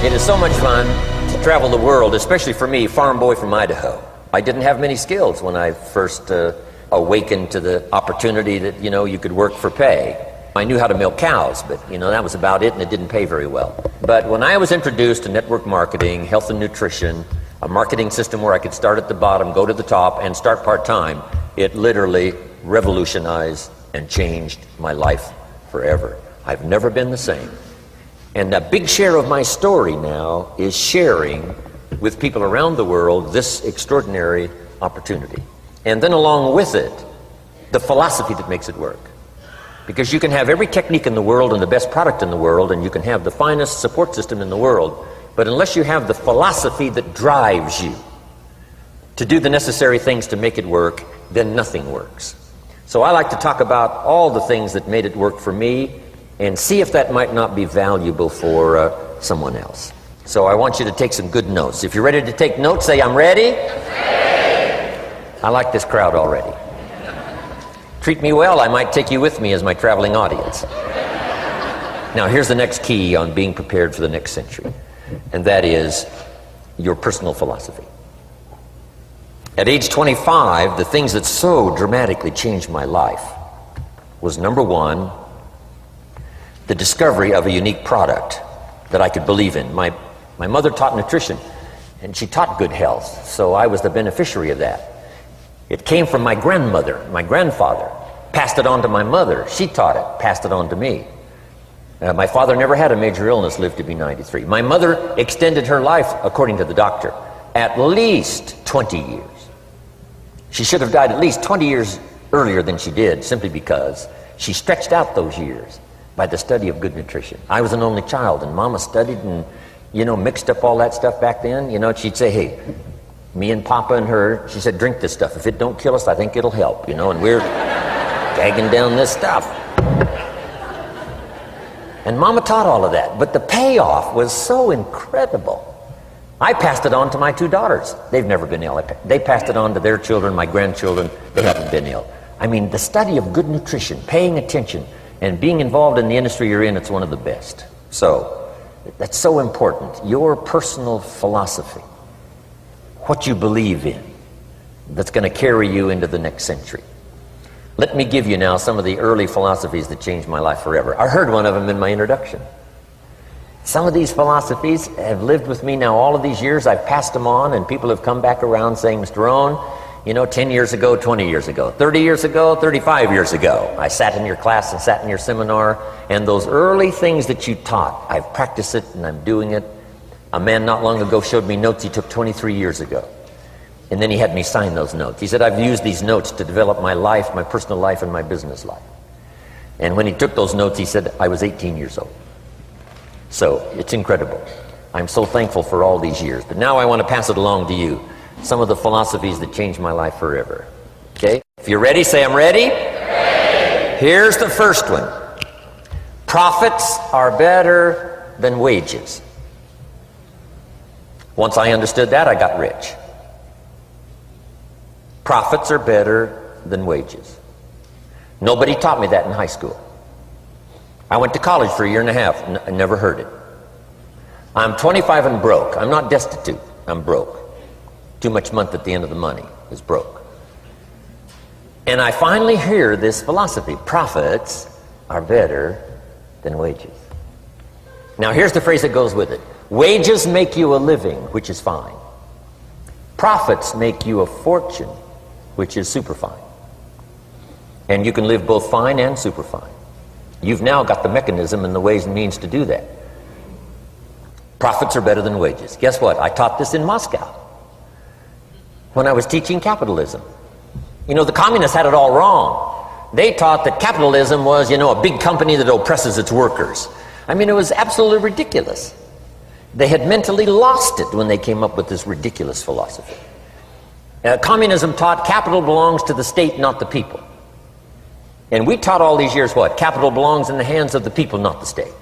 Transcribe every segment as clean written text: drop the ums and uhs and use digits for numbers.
It is so much fun to travel the world, especially for me, farm boy from Idaho. I didn't have many skills when I first awakened to the opportunity that, you could work for pay. I knew how to milk cows, but, that was about it, and it didn't pay very well. But when I was introduced to network marketing, health and nutrition, a marketing system where I could start at the bottom, go to the top, and start part-time, it literally revolutionized and changed my life forever. I've never been the same. And a big share of my story now is sharing with people around the world this extraordinary opportunity. And then along with it, the philosophy that makes it work. Because you can have every technique in the world and the best product in the world, and you can have the finest support system in the world, but unless you have the philosophy that drives you to do the necessary things to make it work, then nothing works. So I like to talk about all the things that made it work for me and see if that might not be valuable for someone else. So I want you to take some good notes. If you're ready to take notes, say, I'm ready. Ready. I like this crowd already. Treat me well, I might take you with me as my traveling audience. Now here's the next key on being prepared for the next century, and that is your personal philosophy. At age 25, the things that so dramatically changed my life was, number one, the discovery of a unique product that I could believe in. My mother taught nutrition, and she taught good health, so I was the beneficiary of that. It came from my grandmother, my grandfather, passed it on to my mother. She taught it, passed it on to me. My father never had a major illness, lived to be 93. My mother extended her life, according to the doctor, at least 20 years. She should have died at least 20 years earlier than she did, simply because she stretched out those years by the study of good nutrition. I was an only child, and Mama studied and, mixed up all that stuff back then. She'd say, hey, me and Papa and her, she said, drink this stuff. If it don't kill us, I think it'll help, and we're gagging down this stuff. And Mama taught all of that, but the payoff was so incredible. I passed it on to my two daughters. They've never been ill. They passed it on to their children, my grandchildren. They haven't been ill. I mean, the study of good nutrition, paying attention, and being involved in the industry you're in, it's one of the best. So, that's so important. Your personal philosophy, what you believe in, that's going to carry you into the next century. Let me give you now some of the early philosophies that changed my life forever. I heard one of them in my introduction. Some of these philosophies have lived with me now all of these years. I've passed them on, and people have come back around saying, Mr. Rohn, 10 years ago, 20 years ago, 30 years ago, 35 years ago, I sat in your class and sat in your seminar, and those early things that you taught, I've practiced it and I'm doing it. A man not long ago showed me notes he took 23 years ago. And then he had me sign those notes. He said, I've used these notes to develop my life, my personal life, and my business life. And when he took those notes, he said, I was 18 years old. So, it's incredible. I'm so thankful for all these years. But now I want to pass it along to you. Some of the philosophies that changed my life forever. Okay? If you're ready, say I'm ready. Ready. Here's the first one. Profits are better than wages. Once I understood that, I got rich. Profits are better than wages. Nobody taught me that in high school. I went to college for a year and a half, and I never heard it. I'm 25 and broke. I'm not destitute. I'm broke. Too much month at the end of the money is broke. And I finally hear this philosophy. Profits are better than wages. Now here's the phrase that goes with it. Wages make you a living, which is fine. Profits make you a fortune, which is super fine. And you can live both fine and super fine. You've now got the mechanism and the ways and means to do that. Profits are better than wages. Guess what? I taught this in Moscow when I was teaching capitalism. The communists had it all wrong. They taught that capitalism was, a big company that oppresses its workers. I mean, it was absolutely ridiculous. They had mentally lost it when they came up with this ridiculous philosophy. Communism taught capital belongs to the state, not the people. And we taught all these years what? Capital belongs in the hands of the people, not the state.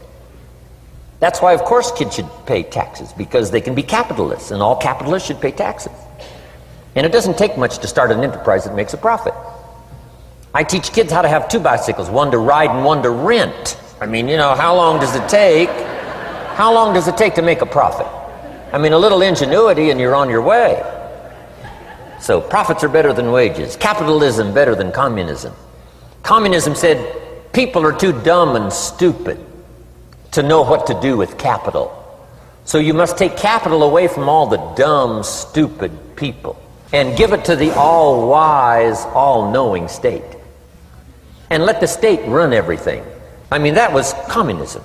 That's why, of course, kids should pay taxes, because they can be capitalists, and all capitalists should pay taxes. And it doesn't take much to start an enterprise that makes a profit. I teach kids how to have two bicycles, one to ride and one to rent. I mean, how long does it take How long does it take to make a profit? I mean, a little ingenuity and you're on your way. So profits are better than wages. Capitalism better than communism. Communism said people are too dumb and stupid to know what to do with capital. So you must take capital away from all the dumb, stupid people and give it to the all-wise, all-knowing state. And let the state run everything. I mean, that was communism.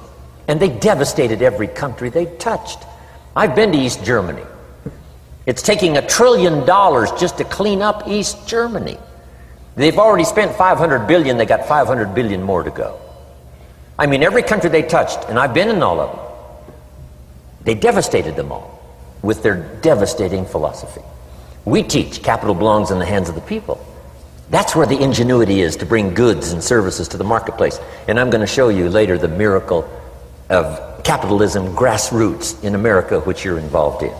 And they devastated every country they touched. I've been to East Germany. It's taking $1 trillion just to clean up East Germany. They've already spent $500 billion. They got $500 billion more to go. I mean, every country they touched, and I've been in all of them, they devastated them all with their devastating philosophy. We teach capital belongs in the hands of the people. That's where the ingenuity is to bring goods and services to the marketplace. And I'm going to show you later the miracle of capitalism grassroots in America, which you're involved in.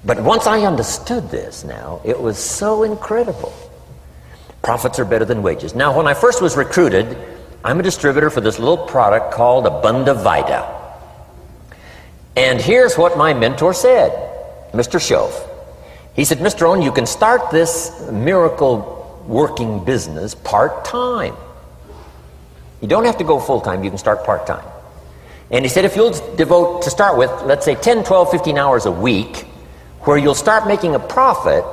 But once I understood this now, it was so incredible. Profits are better than wages. Now, when I first was recruited, I'm a distributor for this little product called Abunda Vita. And here's what my mentor said, Mr. Schoaf. He said, Mr. Rohn, you can start this miracle working business part-time. You don't have to go full-time, you can start part-time. And he said, if you'll devote, to start with, let's say 10, 12, 15 hours a week, where you'll start making a profit,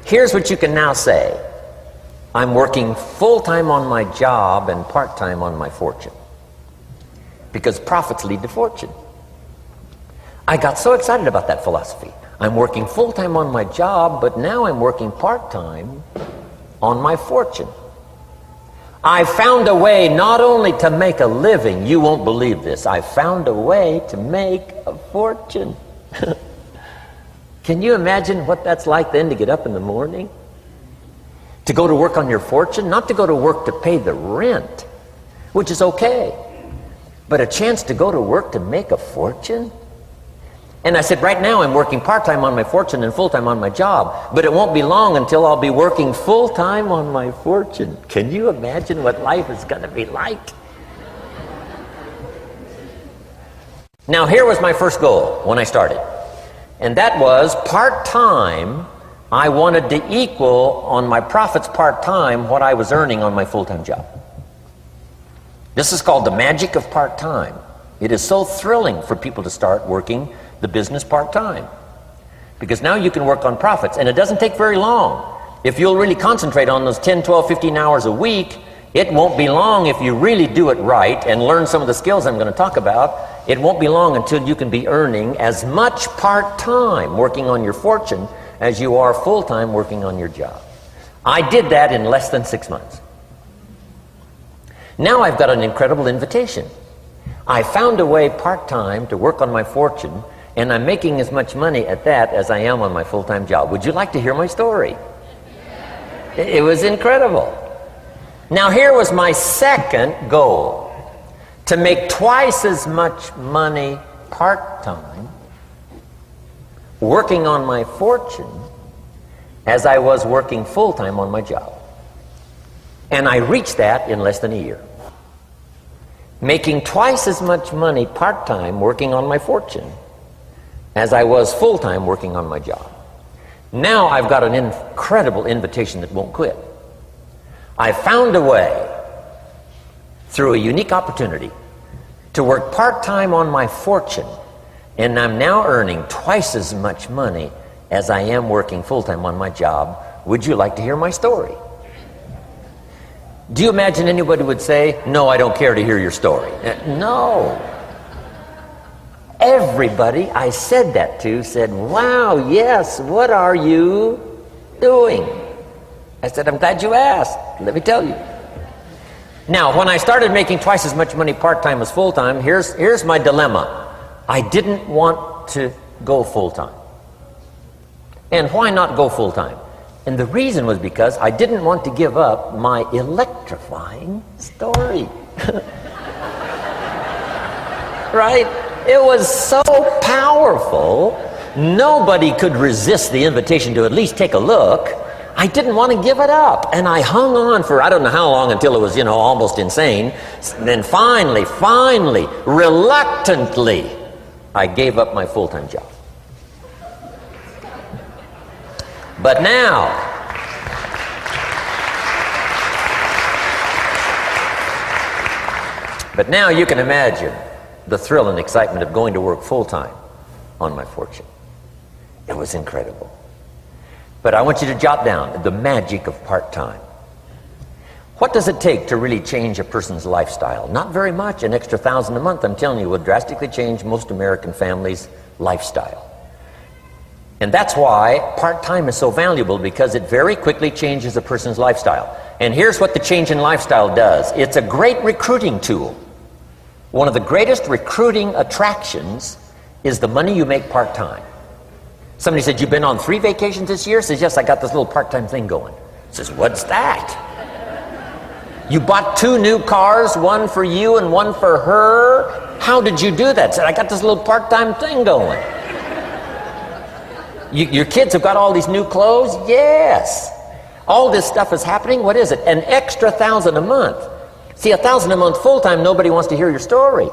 here's what you can now say. I'm working full-time on my job and part-time on my fortune. Because profits lead to fortune. I got so excited about that philosophy. I'm working full-time on my job, but now I'm working part-time on my fortune. I found a way not only to make a living, you won't believe this, I found a way to make a fortune. Can you imagine what that's like then to get up in the morning? To go to work on your fortune? Not to go to work to pay the rent, which is okay, but a chance to go to work to make a fortune? And I said, right now I'm working part-time on my fortune and full-time on my job, but it won't be long until I'll be working full-time on my fortune. Can you imagine what life is going to be like? Now, here was my first goal when I started, and that was part-time. I wanted to equal on my profits part-time what I was earning on my full-time job. This is called the magic of part-time. It is so thrilling for people to start working the business part-time, because now you can work on profits, and it doesn't take very long. If you'll really concentrate on those 10, 12, 15 hours a week, it won't be long if you really do it right and learn some of the skills I'm going to talk about. It won't be long until you can be earning as much part-time working on your fortune as you are full-time working on your job. I did that in less than 6 months. Now I've got an incredible invitation. I found a way part-time to work on my fortune, and I'm making as much money at that as I am on my full-time job. Would you like to hear my story? It was incredible. Now here was my second goal, to make twice as much money part-time working on my fortune as I was working full-time on my job. And I reached that in less than a year. Making twice as much money part-time working on my fortune as I was full-time working on my job. Now I've got an incredible invitation that won't quit. I found a way, through a unique opportunity, to work part-time on my fortune, and I'm now earning twice as much money as I am working full-time on my job. Would you like to hear my story? Do you imagine anybody would say, no, I don't care to hear your story? No. Everybody I said that to said, wow, yes, what are you doing? I said, I'm glad you asked. Let me tell you. Now, when I started making twice as much money part-time as full-time, here's my dilemma. I didn't want to go full-time. And why not go full-time? And the reason was because I didn't want to give up my electrifying story. Right? It was so powerful, nobody could resist the invitation to at least take a look. I didn't want to give it up. And I hung on for I don't know how long until it was, almost insane. And then finally, reluctantly, I gave up my full-time job. But now, you can imagine the thrill and excitement of going to work full-time on my fortune. It was incredible. But I want you to jot down the magic of part-time. What does it take to really change a person's lifestyle? Not very much. An extra $1,000 a month, I'm telling you, would drastically change most American families' lifestyle. And that's why part-time is so valuable, because it very quickly changes a person's lifestyle. And here's what the change in lifestyle does. It's a great recruiting tool. One of the greatest recruiting attractions is the money you make part-time. Somebody said, "You've been on 3 vacations this year?" Says, "Yes, I got this little part-time thing going." Says, "What's that?" "You bought 2 new cars, one for you and one for her. How did you do that?" Said, "I got this little part-time thing going." Your kids have got all these new clothes? Yes. All this stuff is happening. What is it? An extra $1,000 a month. See, $1,000 a month full-time, nobody wants to hear your story.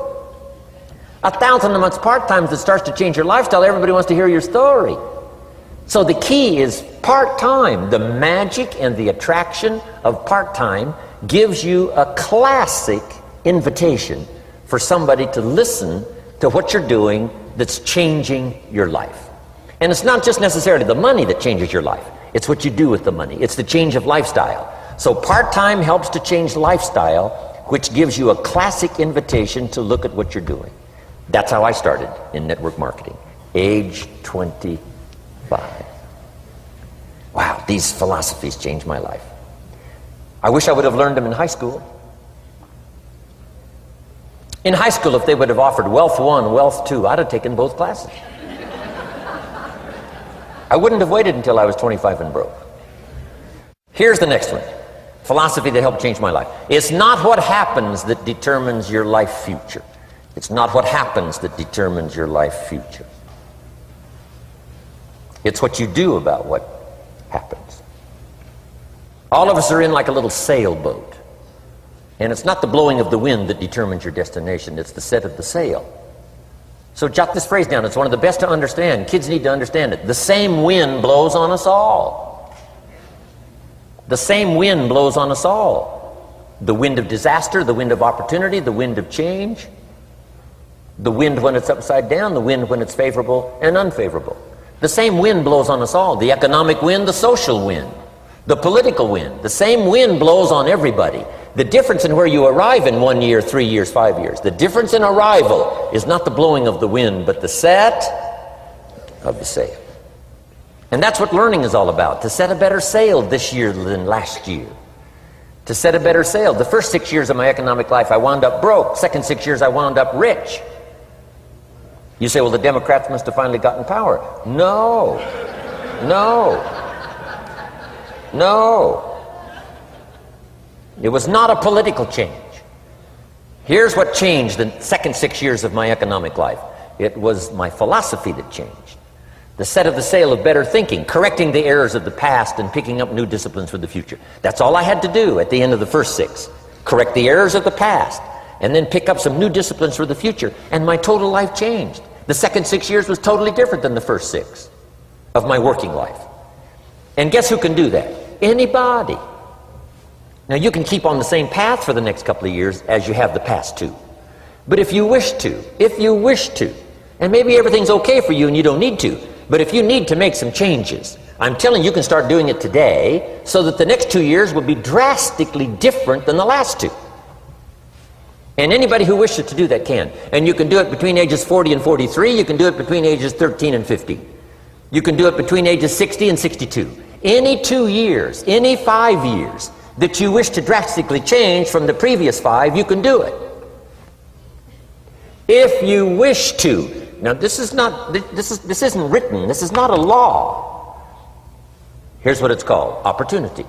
$1,000 a month part-time that starts to change your lifestyle, everybody wants to hear your story. So the key is part-time. The magic and the attraction of part-time gives you a classic invitation for somebody to listen to what you're doing that's changing your life. And it's not just necessarily the money that changes your life. It's what you do with the money. It's the change of lifestyle. So part-time helps to change lifestyle, which gives you a classic invitation to look at what you're doing. That's how I started in network marketing, age 25. Wow, these philosophies changed my life. I wish I would have learned them in high school. In high school, if they would have offered Wealth 1, Wealth 2, I'd have taken both classes. I wouldn't have waited until I was 25 and broke. Here's the next one. Philosophy that helped change my life. It's not what happens that determines your life future. It's not what happens that determines your life future. It's what you do about what happens. All of us are in like a little sailboat. And it's not the blowing of the wind that determines your destination. It's the set of the sail. So jot this phrase down. It's one of the best to understand. Kids need to understand it. The same wind blows on us all. The same wind blows on us all. The wind of disaster, the wind of opportunity, the wind of change. The wind when it's upside down, the wind when it's favorable and unfavorable. The same wind blows on us all. The economic wind, the social wind, the political wind. The same wind blows on everybody. The difference in where you arrive in 1 year, 3 years, 5 years, the difference in arrival is not the blowing of the wind, but the set of the sail. And that's what learning is all about, to set a better sail this year than last year. To set a better sail. The first 6 years of my economic life, I wound up broke. Second 6 years, I wound up rich. You say, well, the Democrats must have finally gotten power. No. It was not a political change. Here's what changed the second 6 years of my economic life. It was my philosophy that changed. The set of the sail of better thinking, correcting the errors of the past and picking up new disciplines for the future. That's all I had to do at the end of the first 6. Correct the errors of the past and then pick up some new disciplines for the future. And my total life changed. The second 6 years was totally different than the first 6 of my working life. And guess who can do that? Anybody. Now you can keep on the same path for the next couple of years as you have the past 2. But if you wish to, and maybe everything's okay for you and you don't need to, but if you need to make some changes, I'm telling you, you can start doing it today so that the next 2 years will be drastically different than the last 2. And anybody who wishes to do that can. And you can do it between ages 40 and 43. You can do it between ages 13 and 15. You can do it between ages 60 and 62. Any 2 years, any 5 years that you wish to drastically change from the previous 5, you can do it. If you wish to. Now this isn't written. This is not a law. Here's what it's called: opportunity.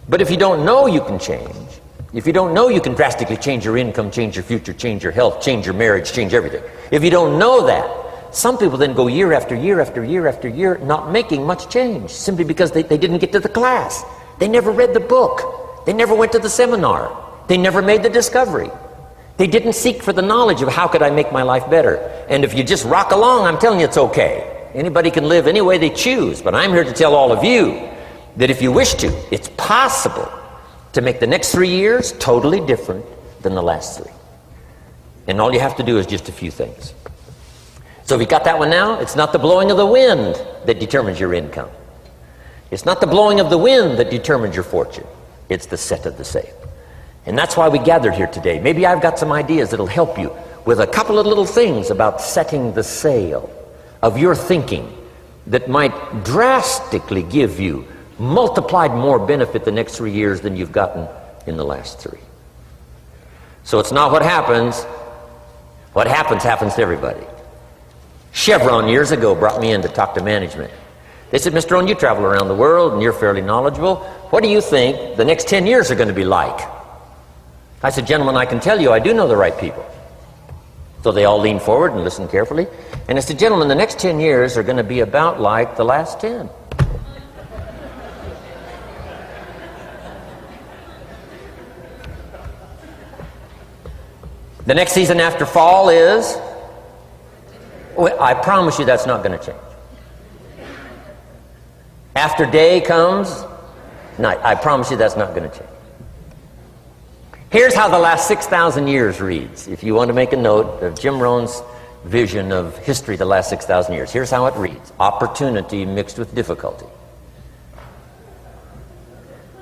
But if you don't know you can change, if you don't know you can drastically change your income, change your future, change your health, change your marriage, change everything, if you don't know that, Some people then go year after year after year after year not making much change simply because they didn't get to the class. They never read the book. They never went to the seminar. They never made the discovery. They didn't seek for the knowledge of how could I make my life better. And if you just rock along, I'm telling you it's okay. Anybody can live any way they choose, but I'm here to tell all of you that if you wish to, it's possible to make the next 3 years totally different than the last 3. And all you have to do is just a few things. So if you got that one now, it's not the blowing of the wind that determines your income. It's not the blowing of the wind that determines your fortune. It's the set of the sail. And that's why we gathered here today. Maybe I've got some ideas that'll help you with a couple of little things about setting the sail of your thinking that might drastically give you multiplied more benefit the next 3 years than you've gotten in the last 3. So it's not what happens. What happens to everybody. Chevron years ago brought me in to talk to management. They said, Mr. Rohn, you travel around the world and you're fairly knowledgeable. What do you think the next 10 years are going to be like? I said, gentlemen, I can tell you I do know the right people. So they all leaned forward and listened carefully. And I said, gentlemen, the next 10 years are going to be about like the last 10. The next season after fall is, well, I promise you that's not going to change. After day comes night. I promise you that's not going to change. Here's how the last 6,000 years reads. If you want to make a note of Jim Rohn's vision of history the last 6,000 years, here's how it reads. Opportunity mixed with difficulty.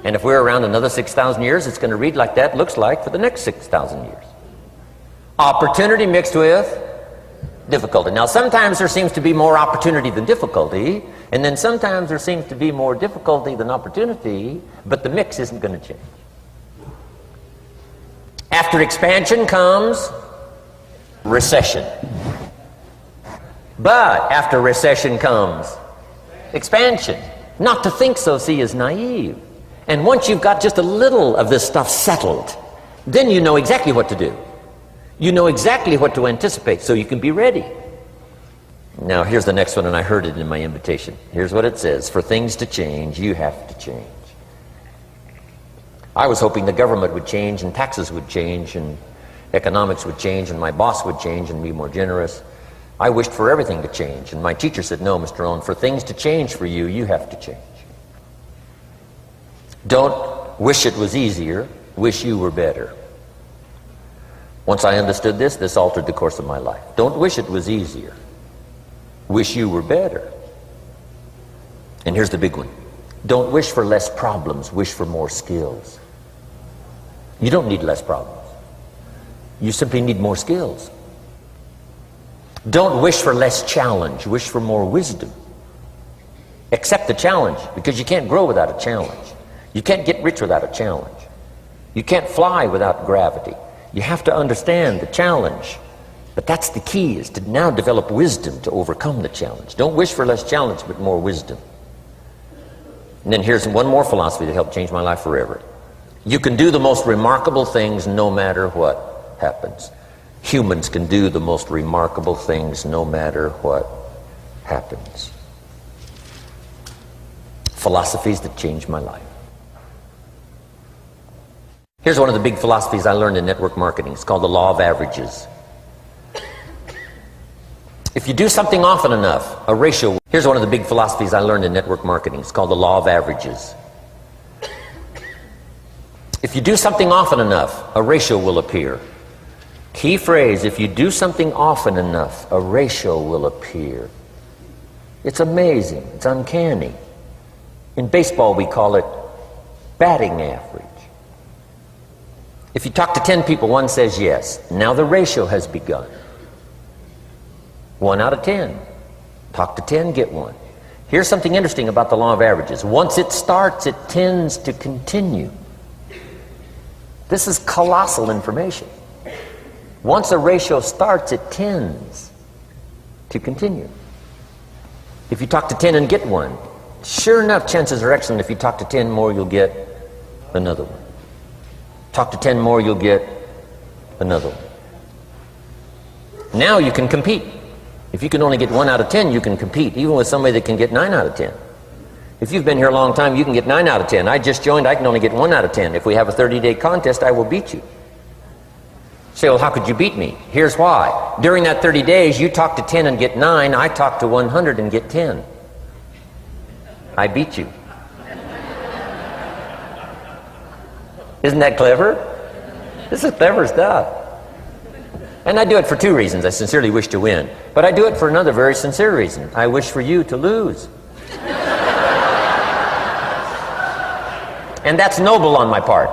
And if we're around another 6,000 years, it's going to read like that looks like for the next 6,000 years. Opportunity mixed with difficulty. Now, sometimes there seems to be more opportunity than difficulty, and then sometimes there seems to be more difficulty than opportunity, but the mix isn't going to change. After expansion comes recession. But after recession comes expansion. Not to think so, see, is naive. And once you've got just a little of this stuff settled, then you know exactly what to do. You know exactly what to anticipate, so you can be ready. Now, here's the next one, and I heard it in my invitation. Here's what it says. For things to change, you have to change. I was hoping the government would change, and taxes would change, and economics would change, and my boss would change and be more generous. I wished for everything to change, and my teacher said, no, Mr. Rohn, for things to change for you, you have to change. Don't wish it was easier, wish you were better. Once I understood this, this altered the course of my life. Don't wish it was easier. Wish you were better. And here's the big one. Don't wish for less problems, wish for more skills. You don't need less problems. You simply need more skills. Don't wish for less challenge, wish for more wisdom. Accept the challenge, because you can't grow without a challenge. You can't get rich without a challenge. You can't fly without gravity. You have to understand the challenge. But that's the key, is to now develop wisdom to overcome the challenge. Don't wish for less challenge, but more wisdom. And then here's one more philosophy that helped change my life forever. You can do the most remarkable things no matter what happens. Humans can do the most remarkable things no matter what happens. Philosophies that changed my life. Here's one of the big philosophies I learned in network marketing. It's called the law of averages. If you do something often enough, a ratio... Here's one of the big philosophies I learned in network marketing. It's called the law of averages. If you do something often enough, a ratio will appear. Key phrase, if you do something often enough, a ratio will appear. It's amazing. It's uncanny. In baseball, we call it batting average. If you talk to 10 people, one says yes. Now the ratio has begun. 1 out of 10. Talk to 10, get 1. Here's something interesting about the law of averages. Once it starts, it tends to continue. This is colossal information. Once a ratio starts, it tends to continue. If you talk to 10 and get 1, sure enough, chances are excellent. If you talk to 10 more, you'll get another one. Talk to 10 more, you'll get another one. Now you can compete. If you can only get 1 out of 10, you can compete, even with somebody that can get 9 out of 10. If you've been here a long time, you can get 9 out of 10. I just joined, I can only get 1 out of 10. If we have a 30-day contest, I will beat you. Say, well, how could you beat me? Here's why. During that 30 days, you talk to 10 and get 9. I talk to 100 and get 10. I beat you. Isn't that clever? This is clever stuff. And I do it for 2 reasons. I sincerely wish to win. But I do it for another very sincere reason. I wish for you to lose. And that's noble on my part.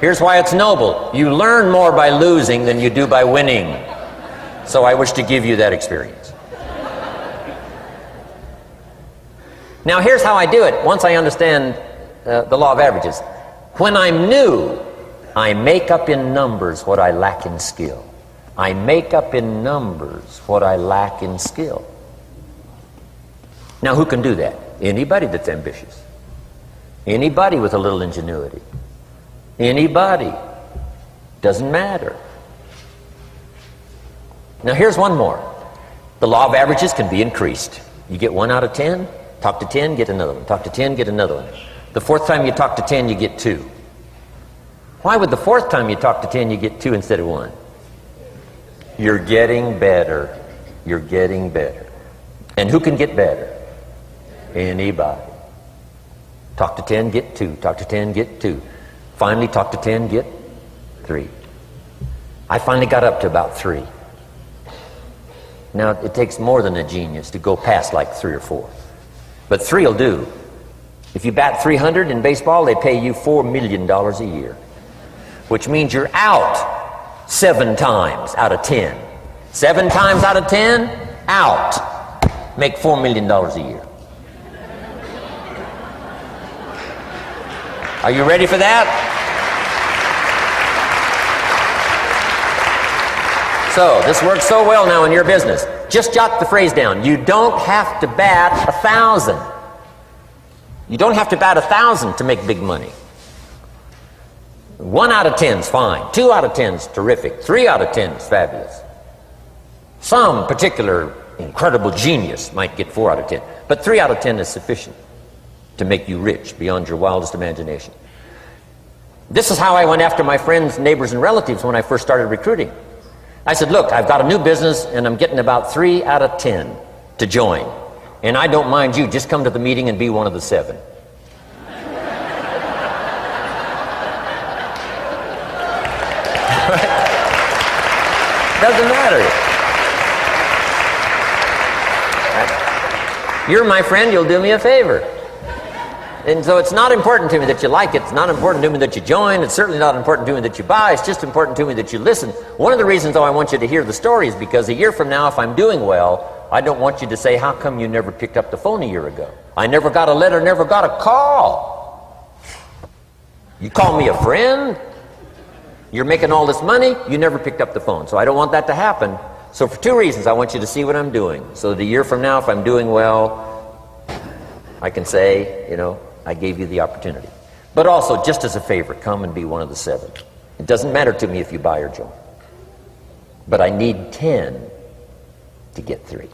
Here's why it's noble. You learn more by losing than you do by winning. So I wish to give you that experience. Now here's how I do it once I understand the law of averages. When I'm new, I make up in numbers what I lack in skill. I make up in numbers what I lack in skill. Now who can do that? Anybody that's ambitious. Anybody with a little ingenuity. Anybody. Doesn't matter. Now here's one more. The law of averages can be increased. You get 1 out of 10, talk to 10, get another one. Talk to 10, get another one. The 4th time you talk to 10, you get 2. Why would the 4th time you talk to 10, you get 2 instead of 1? You're getting better. You're getting better. And who can get better? Anybody. Talk to 10, get 2. Talk to 10, get 2. Finally, talk to 10, get 3. I finally got up to about 3. Now, it takes more than a genius to go past like 3 or 4. But 3 will do. If you bat 300 in baseball, they pay you $4 million a year. Which means you're out 7 times out of 10. 7 times out of 10, out. Make $4 million a year. Are you ready for that? So, this works so well now in your business. Just jot the phrase down. You don't have to bat 1,000. You don't have to bat 1,000 to make big money. 1 out of 10 is fine. 2 out of 10 is terrific. 3 out of 10 is fabulous. Some particular incredible genius might get 4 out of 10. But 3 out of 10 is sufficient to make you rich beyond your wildest imagination. This is how I went after my friends, neighbors, and relatives when I first started recruiting. I said, look, I've got a new business and I'm getting about 3 out of 10 to join. And I don't mind you, just come to the meeting and be one of the 7. Doesn't matter. You're my friend, you'll do me a favor. And so it's not important to me that you like it. It's not important to me that you join. It's certainly not important to me that you buy. It's just important to me that you listen. One of the reasons, though, I want you to hear the story is because a year from now, if I'm doing well, I don't want you to say, how come you never picked up the phone a year ago? I never got a letter, never got a call. You call me a friend? You're making all this money, you never picked up the phone. So I don't want that to happen. So for 2 reasons, I want you to see what I'm doing. So that a year from now, if I'm doing well, I can say, you know, I gave you the opportunity. But also, just as a favor, come and be one of the 7. It doesn't matter to me if you buy or join. But I need 10 to get 3.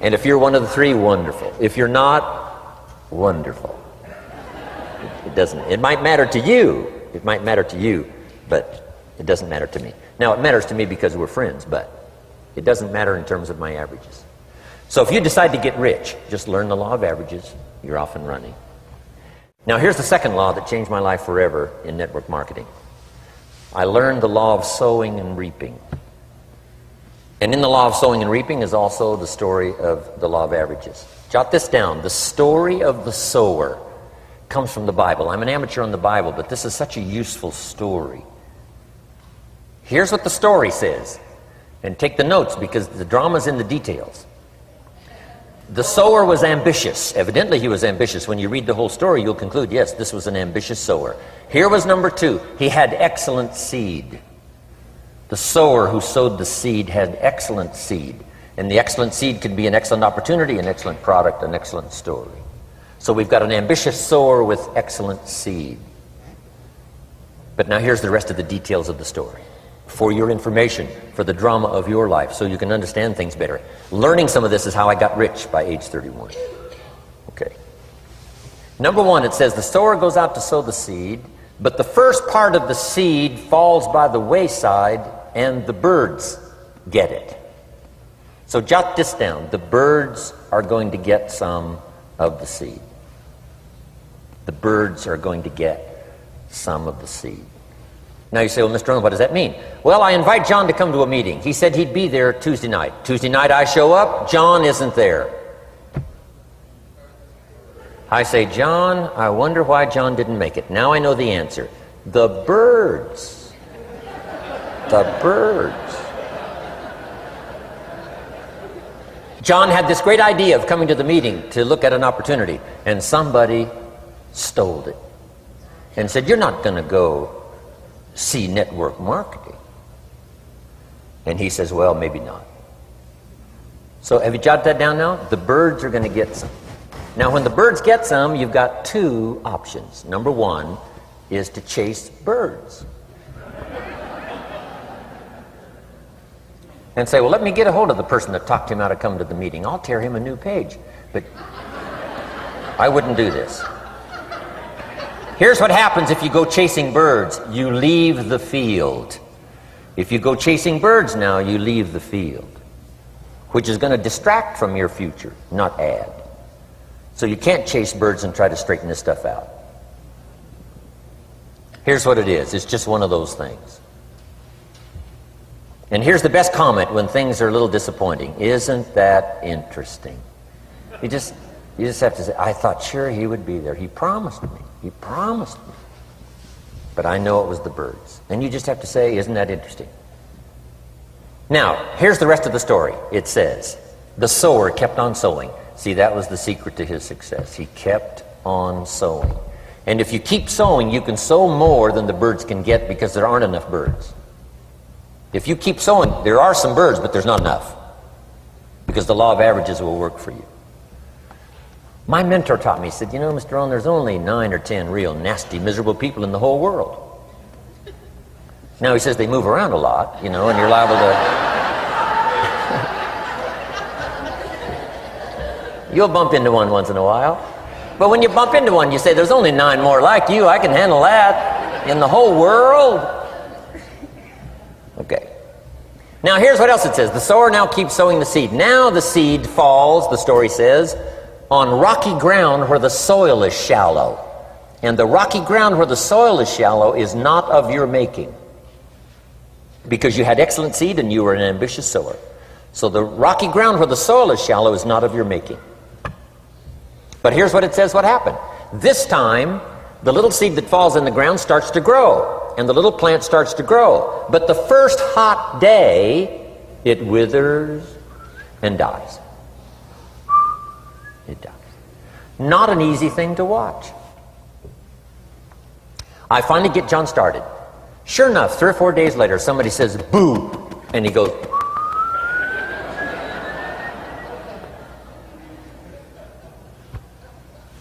And if you're one of the 3, wonderful. If you're not, wonderful. It doesn't. It might matter to you. It might matter to you, but it doesn't matter to me. Now, it matters to me because we're friends, but it doesn't matter in terms of my averages. So if you decide to get rich, just learn the law of averages. You're off and running. Now, here's the second law that changed my life forever in network marketing. I learned the law of sowing and reaping. And in the law of sowing and reaping is also the story of the law of averages. Jot this down. The story of the sower comes from the Bible. I'm an amateur on the Bible, but this is such a useful story. Here's what the story says. And take the notes because the drama's in the details. The sower was ambitious. Evidently he was ambitious. When you read the whole story, you'll conclude, yes, this was an ambitious sower. Here was number 2. He had excellent seed. The sower who sowed the seed had excellent seed. And the excellent seed can be an excellent opportunity, an excellent product, an excellent story. So we've got an ambitious sower with excellent seed. But now here's the rest of the details of the story. for your information, for the drama of your life, so you can understand things better. Learning some of this is how I got rich by age 31. Okay. Number one, it says the sower goes out to sow the seed, but the first part of the seed falls by the wayside and the birds get it. So jot this down. The birds are going to get some of the seed. The birds are going to get some of the seed. Now you say, well, Mr. Rohn, what does that mean? Well, I invite John to come to a meeting. He said he'd be there Tuesday night. Tuesday night I show up, John isn't there. I say, John, I wonder why John didn't make it. Now I know the answer. The birds. The birds. John had this great idea of coming to the meeting to look at an opportunity, and somebody stole it and said, you're not going to go see network marketing. And he says, well, maybe not. So have you jotted that down now? The birds are going to get some. Now when the birds get some, you've got two options. Number one is to chase birds. And say, well, let me get a hold of the person that talked him out of coming to the meeting. I'll tear him a new page. But I wouldn't do this. Here's what happens if you go chasing birds. You leave the field. If you go chasing birds now, you leave the field, which is going to distract from your future, not add. So you can't chase birds and try to straighten this stuff out. Here's what it is. It's just one of those things. And here's the best comment when things are a little disappointing. Isn't that interesting? You just have to say, I thought sure he would be there. He promised me. He promised me. But I know it was the birds. And you just have to say, isn't that interesting? Now, here's the rest of the story. It says, the sower kept on sowing. See, that was the secret to his success. He kept on sowing. And if you keep sowing, you can sow more than the birds can get because there aren't enough birds. If you keep sowing, there are some birds, but there's not enough. Because the law of averages will work for you. My mentor taught me, he said, you know, Mr. Rohn, there's only 9 or 10 real nasty, miserable people in the whole world. Now he says they move around a lot, you know, and you're liable to... You'll bump into one once in a while. But when you bump into one, you say, there's only 9 more like you. I can handle that in the whole world. Okay. Now here's what else it says. The sower now keeps sowing the seed. Now the seed falls, the story says, on rocky ground where the soil is shallow. And the rocky ground where the soil is shallow is not of your making. Because you had excellent seed and you were an ambitious sower. So the rocky ground where the soil is shallow is not of your making. But here's what it says what happened. This time, the little seed that falls in the ground starts to grow. And the little plant starts to grow. But the first hot day, it withers and dies. It dies. Not an easy thing to watch. I finally get John started. Sure enough, 3 or 4 days later, somebody says, boo! And he goes,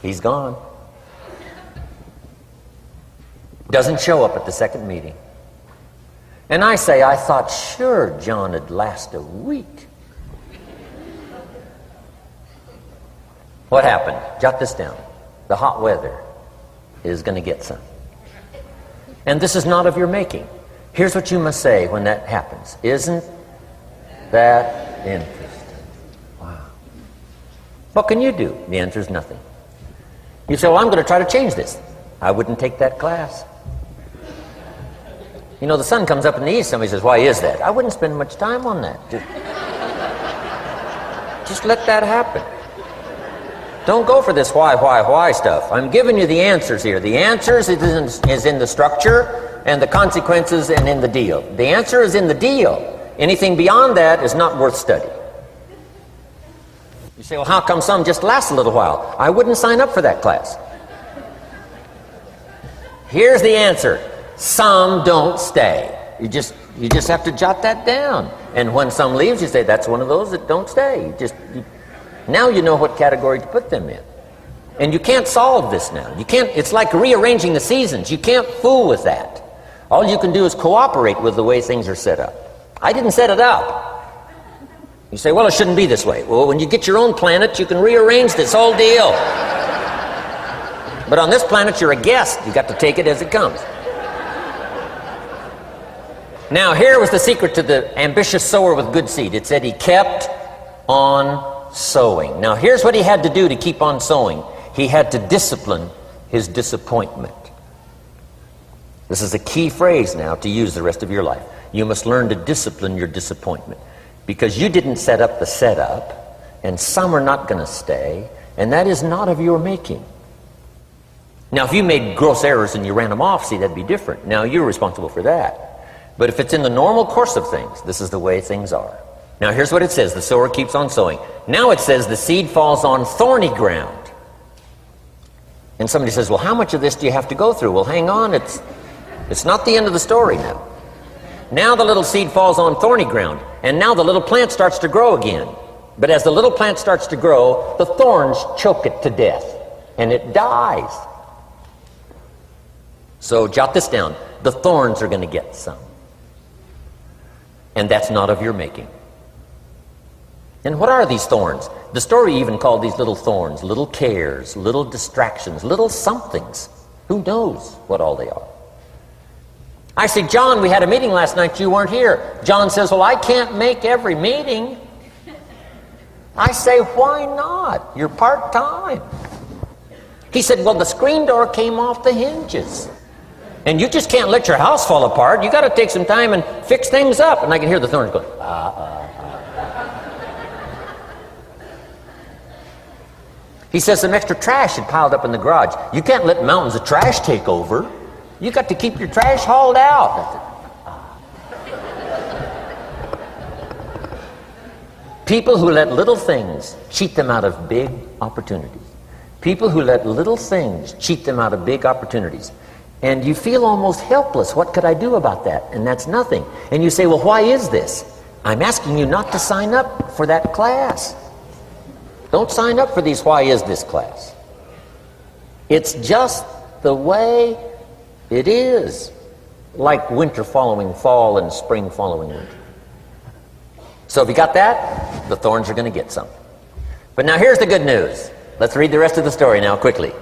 he's gone. Doesn't show up at the second meeting. And I say, I thought sure John would last a week. What happened? Jot this down. The hot weather is going to get some. And this is not of your making. Here's what you must say when that happens. Isn't that interesting? Wow. What can you do? The answer is nothing. You say, well, I'm going to try to change this. I wouldn't take that class. You know, the sun comes up in the east. Somebody says, why is that? I wouldn't spend much time on that. Just let that happen. Don't go for this why stuff. I'm giving you the answers here. The answers is in the structure and the consequences and in the deal. The answer is in the deal. Anything beyond that is not worth study. You say, well, how come some just last a little while? I wouldn't sign up for that class. Here's the answer. Some don't stay. You just have to jot that down. And when some leaves, you say, that's one of those that don't stay. Now you know what category to put them in. And you can't solve this now. You can't. It's like rearranging the seasons. You can't fool with that. All you can do is cooperate with the way things are set up. I didn't set it up. You say, well, it shouldn't be this way. Well, when you get your own planet, you can rearrange this whole deal. But on this planet, you're a guest. You got to take it as it comes. Now, here was the secret to the ambitious sower with good seed. It said he kept on sowing. Now, here's what he had to do to keep on sowing. He had to discipline his disappointment. This is a key phrase now to use the rest of your life. You must learn to discipline your disappointment, because you didn't set up the setup, and some are not going to stay, and that is not of your making. Now, if you made gross errors and you ran them off, see, that'd be different. Now, you're responsible for that. But if it's in the normal course of things, this is the way things are. Now, here's what it says. The sower keeps on sowing. Now it says the seed falls on thorny ground. And somebody says, well, how much of this do you have to go through? Well, hang on. It's not the end of the story now. Now the little seed falls on thorny ground. And now the little plant starts to grow again. But as the little plant starts to grow, the thorns choke it to death. And it dies. So jot this down. The thorns are going to get some. And that's not of your making. And what are these thorns? The story even called these little thorns, little cares, little distractions, little somethings. Who knows what all they are? I say, John, we had a meeting last night, you weren't here. John says, well, I can't make every meeting. I say, why not? You're part-time. He said, well, the screen door came off the hinges. And you just can't let your house fall apart. You got to take some time and fix things up. And I can hear the thorns going, He says some extra trash had piled up in the garage. You can't let mountains of trash take over. You got to keep your trash hauled out. People who let little things cheat them out of big opportunities. People who let little things cheat them out of big opportunities. And you feel almost helpless. What could I do about that? And that's nothing. And you say, well, why is this? I'm asking you not to sign up for that class. Don't sign up for these why is this class. It's just the way it is. Like winter following fall and spring following winter. So if you got that, the thorns are going to get some. But now here's the good news. Let's read the rest of the story now quickly.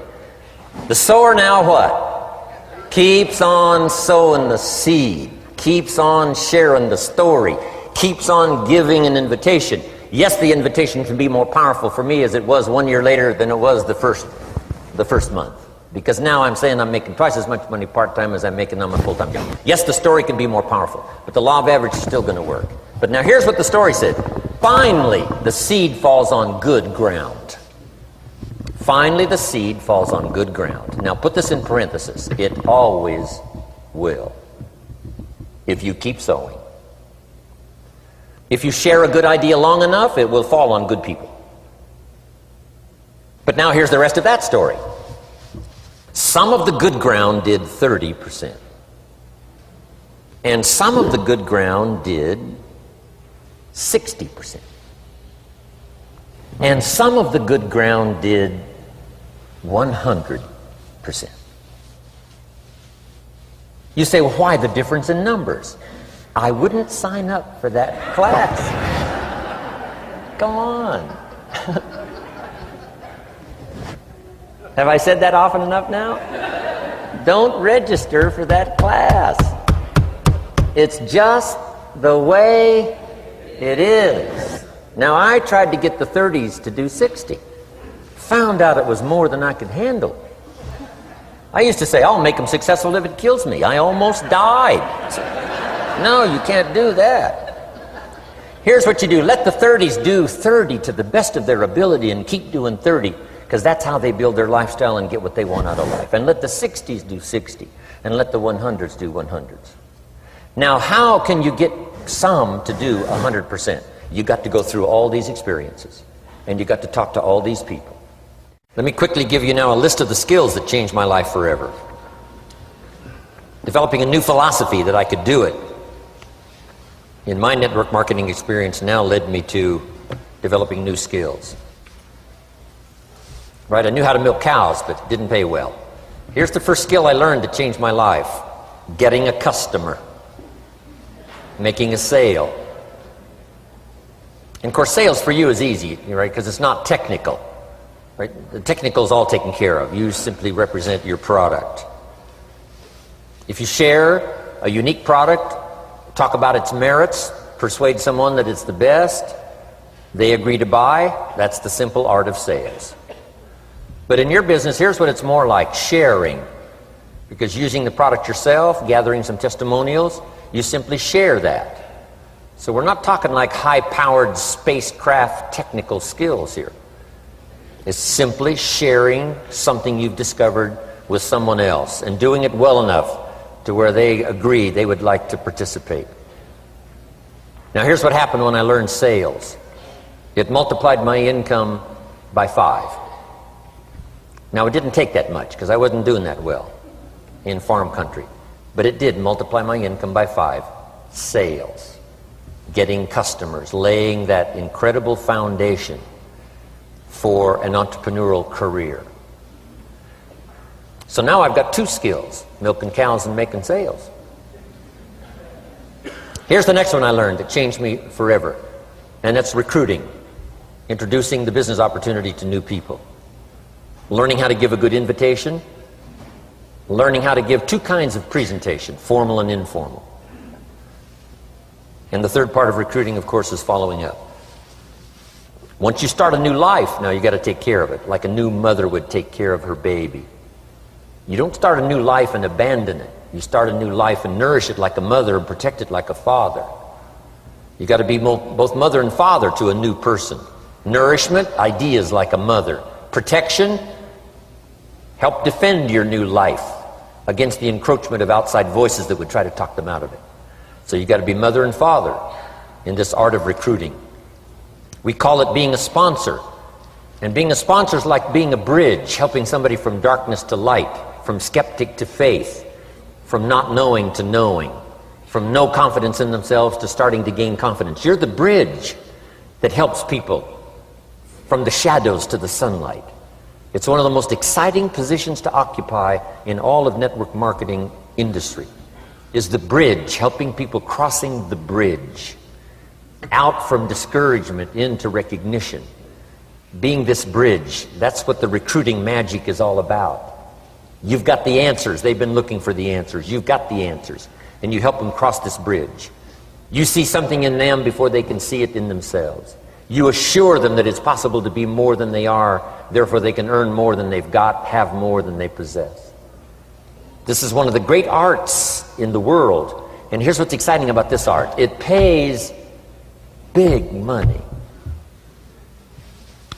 The sower now what? Keeps on sowing the seed. Keeps on sharing the story. Keeps on giving an invitation. Yes, the invitation can be more powerful for me as it was 1 year later than it was the first month. Because now I'm saying I'm making twice as much money part-time as I'm making on my full-time job. Yes, the story can be more powerful, but the law of average is still going to work. But now here's what the story said. Finally, the seed falls on good ground. Finally, the seed falls on good ground. Now put this in parentheses. It always will. If you keep sowing. If you share a good idea long enough, it will fall on good people. But now here's the rest of that story. Some of the good ground did 30%. And some of the good ground did 60%. And some of the good ground did 100%. You say, well, why the difference in numbers? I wouldn't sign up for that class. Go on. Have I said that often enough now? Don't register for that class. It's just the way it is. Now, I tried to get the 30s to do 60. Found out it was more than I could handle. I used to say, I'll make them successful if it kills me. I almost died. No, you can't do that. Here's what you do. Let the 30s do 30 to the best of their ability and keep doing 30, because that's how they build their lifestyle and get what they want out of life. And let the 60s do 60, and let the 100s do 100s. Now, how can you get some to do 100%? You got to go through all these experiences, and you got to talk to all these people. Let me quickly give you now a list of the skills that changed my life forever. Developing a new philosophy that I could do it in my network marketing experience now led me to developing new skills. Right, I knew how to milk cows, but it didn't pay well. Here's the first skill I learned that changed my life. getting a customer, making a sale. And of course, sales for you is easy, right? Because it's not technical, right? The technical is all taken care of. You simply represent your product. If you share a unique product, talk about its merits, persuade someone that it's the best, they agree to buy, that's the simple art of sales. But in your business, here's what it's more like: sharing. Because using the product yourself, gathering some testimonials, you simply share that. So we're not talking like high-powered spacecraft technical skills here. It's simply sharing something you've discovered with someone else and doing it well enough to where they agree they would like to participate. Now here's what happened when I learned sales. It multiplied my income by 5. Now it didn't take that much because I wasn't doing that well in farm country. But it did multiply my income by 5. Sales. Getting customers, laying that incredible foundation for an entrepreneurial career. So now I've got 2 skills: milking cows and making sales. Here's the next one I learned that changed me forever, and that's recruiting. Introducing the business opportunity to new people. Learning how to give a good invitation. Learning how to give 2 kinds of presentation, formal and informal. And the third part of recruiting, of course, is following up. Once you start a new life, now you got to take care of it, like a new mother would take care of her baby. You don't start a new life and abandon it. You start a new life and nourish it like a mother and protect it like a father. You got to be both mother and father to a new person. Nourishment, ideas like a mother. Protection, help defend your new life against the encroachment of outside voices that would try to talk them out of it. So you got to be mother and father in this art of recruiting. We call it being a sponsor. And being a sponsor is like being a bridge, helping somebody from darkness to light, from skeptic to faith, from not knowing to knowing, from no confidence in themselves to starting to gain confidence. You're the bridge that helps people from the shadows to the sunlight. It's one of the most exciting positions to occupy in all of network marketing industry, is the bridge, helping people crossing the bridge out from discouragement into recognition. Being this bridge, that's what the recruiting magic is all about. You've got the answers. They've been looking for the answers. You've got the answers. And you help them cross this bridge. You see something in them before they can see it in themselves. You assure them that it's possible to be more than they are, therefore they can earn more than they've got, have more than they possess. This is one of the great arts in the world. And here's what's exciting about this art. It pays big money.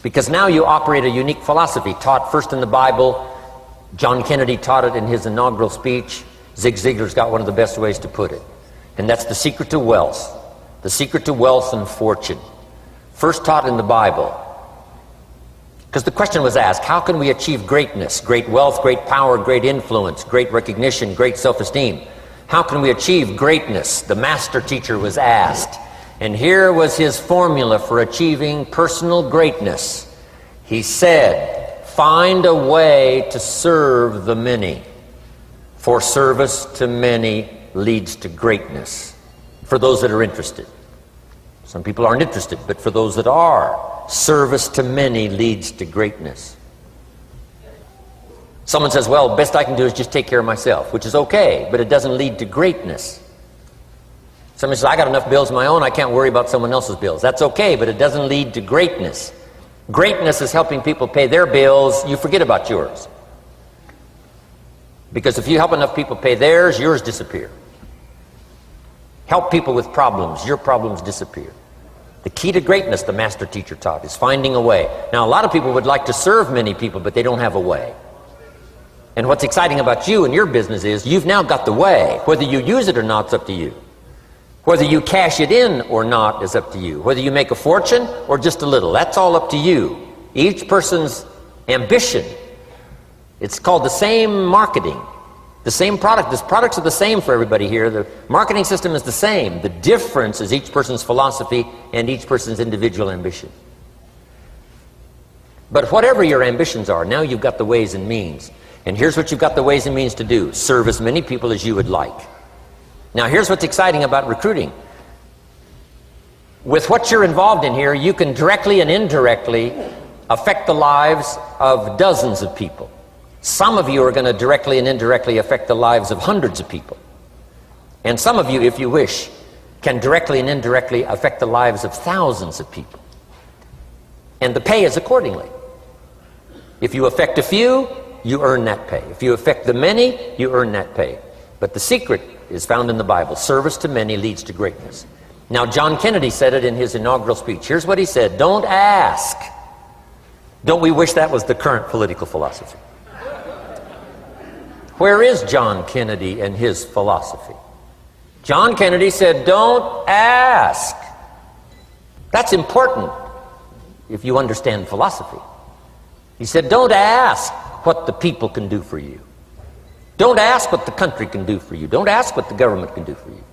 Because now you operate a unique philosophy taught first in the Bible. John Kennedy taught it in his inaugural speech. Zig Ziglar's got one of the best ways to put it. And that's the secret to wealth. The secret to wealth and fortune. First taught in the Bible. Because the question was asked, how can we achieve greatness, great wealth, great power, great influence, great recognition, great self-esteem? How can we achieve greatness? The master teacher was asked. And here was his formula for achieving personal greatness. He said, find a way to serve the many. For service to many leads to greatness. For those that are interested. Some people aren't interested, but for those that are, service to many leads to greatness. Someone says, well, best I can do is just take care of myself, which is okay, but it doesn't lead to greatness. Somebody says, I got enough bills of my own, I can't worry about someone else's bills. That's okay, but it doesn't lead to greatness. Greatness is helping people pay their bills, you forget about yours. Because if you help enough people pay theirs, yours disappear. Help people with problems, your problems disappear. The key to greatness, the master teacher taught, is finding a way. Now, a lot of people would like to serve many people, but they don't have a way. And what's exciting about you and your business is you've now got the way. Whether you use it or not, it's up to you. Whether you cash it in or not is up to you. Whether you make a fortune or just a little, that's all up to you. Each person's ambition. It's called the same marketing. The same product. The products are the same for everybody here. The marketing system is the same. The difference is each person's philosophy and each person's individual ambition. But whatever your ambitions are, now you've got the ways and means. And here's what you've got the ways and means to do. Serve as many people as you would like. Now here's what's exciting about recruiting. With what you're involved in here, you can directly and indirectly affect the lives of dozens of people. Some of you are going to directly and indirectly affect the lives of hundreds of people. And some of you, if you wish, can directly and indirectly affect the lives of thousands of people. And the pay is accordingly. If you affect a few, you earn that pay. If you affect the many, you earn that pay. But the secret is found in the Bible. Service to many leads to greatness. Now, John Kennedy said it in his inaugural speech. Here's what he said: don't ask. Don't we wish that was the current political philosophy? Where is John Kennedy and his philosophy? John Kennedy said, don't ask. That's important if you understand philosophy. He said, don't ask what the people can do for you. Don't ask what the country can do for you. Don't ask what the government can do for you.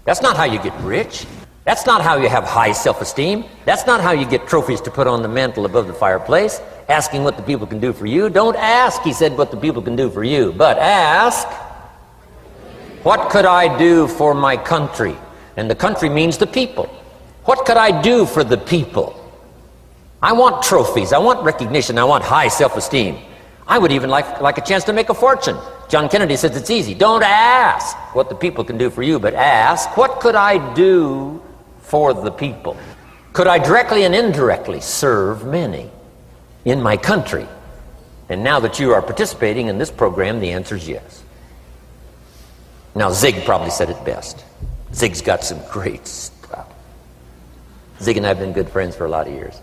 That's not how you get rich. That's not how you have high self-esteem. That's not how you get trophies to put on the mantle above the fireplace, asking what the people can do for you. Don't ask, he said, what the people can do for you, but ask, what could I do for my country? And the country means the people. What could I do for the people? I want trophies. I want recognition. I want high self-esteem. I would even like a chance to make a fortune. John Kennedy says it's easy. Don't ask what the people can do for you, but ask, what could I do for the people? Could I directly and indirectly serve many in my country? And now that you are participating in this program, the answer is yes. Now, Zig probably said it best. Zig's got some great stuff. Zig and I have been good friends for a lot of years.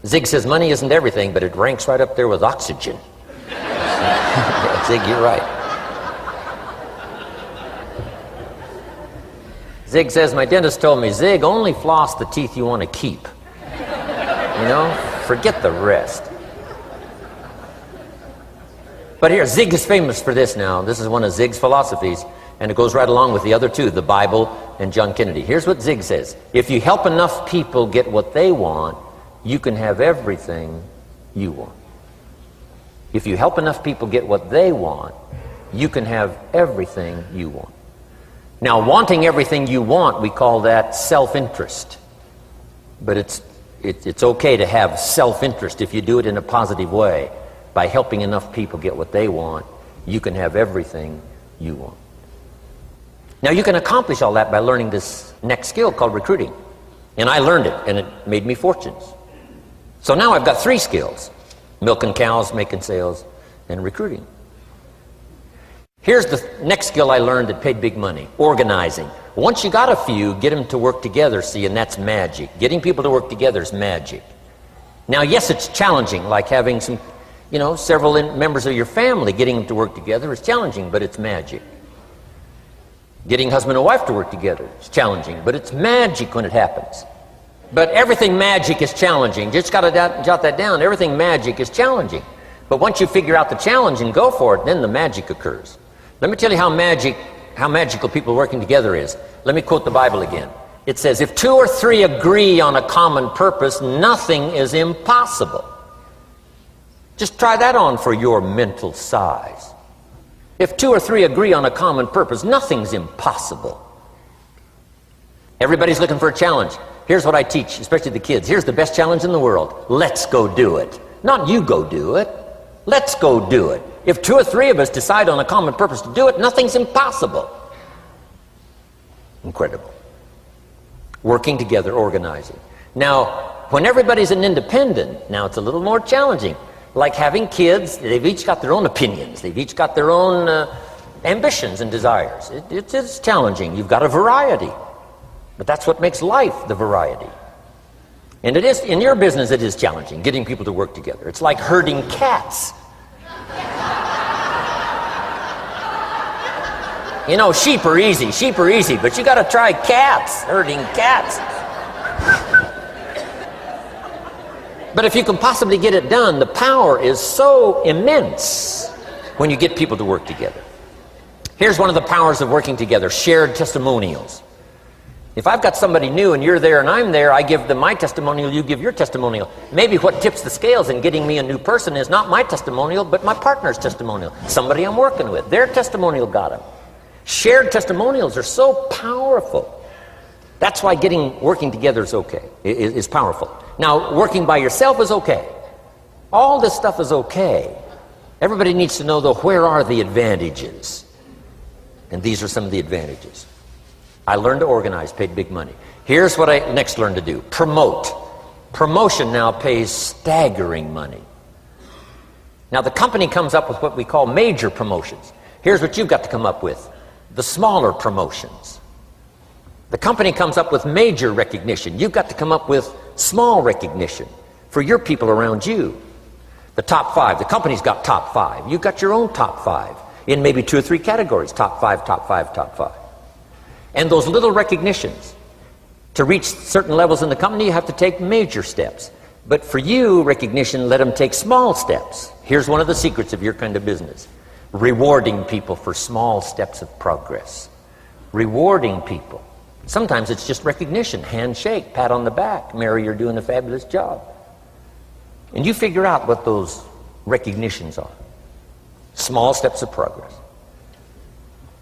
Zig says money isn't everything, but it ranks right up there with oxygen. Yeah, Zig, you're right. Zig says, my dentist told me, Zig, only floss the teeth you want to keep. You know, forget the rest. But here, Zig is famous for this now. This is one of Zig's philosophies, and it goes right along with the other two, the Bible and John Kennedy. Here's what Zig says: if you help enough people get what they want, you can have everything you want. If you help enough people get what they want, you can have everything you want. Now, wanting everything you want, we call that self-interest. But it's okay to have self-interest if you do it in a positive way. By helping enough people get what they want, you can have everything you want. Now, you can accomplish all that by learning this next skill called recruiting. And I learned it, and it made me fortunes. So now I've got 3 skills: milking cows, making sales, and recruiting. Here's the next skill I learned that paid big money: organizing. Once you got a few, get them to work together, see, and that's magic. Getting people to work together is magic. Now, yes, it's challenging, like having several members of your family, getting them to work together is challenging, but it's magic. Getting husband and wife to work together is challenging, but it's magic when it happens. But everything magic is challenging. Just got to jot that down. Everything magic is challenging. But once you figure out the challenge and go for it, then the magic occurs. Let me tell you how magical people working together is. Let me quote the Bible again. It says, if 2 or 3 agree on a common purpose, nothing is impossible. Just try that on for your mental size. If 2 or 3 agree on a common purpose, nothing's impossible. Everybody's looking for a challenge. Here's what I teach, especially the kids. Here's the best challenge in the world. Let's go do it. Not you go do it. Let's go do it. If 2 or 3 of us decide on a common purpose to do it, nothing's impossible. Incredible. Working together, organizing. Now, when everybody's an independent, now it's a little more challenging. Like having kids, they've each got their own opinions. They've each got their own ambitions and desires. It's challenging. You've got a variety. But that's what makes life, the variety. And it is, in your business, it is challenging, getting people to work together. It's like herding cats. You know, sheep are easy, but you got to try cats, herding cats. But if you can possibly get it done, the power is so immense when you get people to work together. Here's one of the powers of working together: shared testimonials. If I've got somebody new and you're there and I'm there, I give them my testimonial, you give your testimonial. Maybe what tips the scales in getting me a new person is not my testimonial, but my partner's testimonial. Somebody I'm working with, their testimonial got them. Shared testimonials are so powerful. That's why working together is okay, is powerful. Now, working by yourself is okay. All this stuff is okay. Everybody needs to know, though, where are the advantages? And these are some of the advantages. I learned to organize, paid big money. Here's what I next learned to do. Promote. Promotion now pays staggering money. Now, the company comes up with what we call major promotions. Here's what you've got to come up with. The smaller promotions. The company comes up with major recognition. You've got to come up with small recognition for your people around you. The top 5. The company's got top 5. You've got your own top 5 in maybe 2 or 3 categories. Top 5, top 5, top 5. And those little recognitions. To reach certain levels in the company, you have to take major steps. But for you, recognition, let them take small steps. Here's one of the secrets of your kind of business. Rewarding people for small steps of progress. Rewarding people. Sometimes it's just recognition, handshake, pat on the back. Mary, you're doing a fabulous job. And you figure out what those recognitions are. Small steps of progress.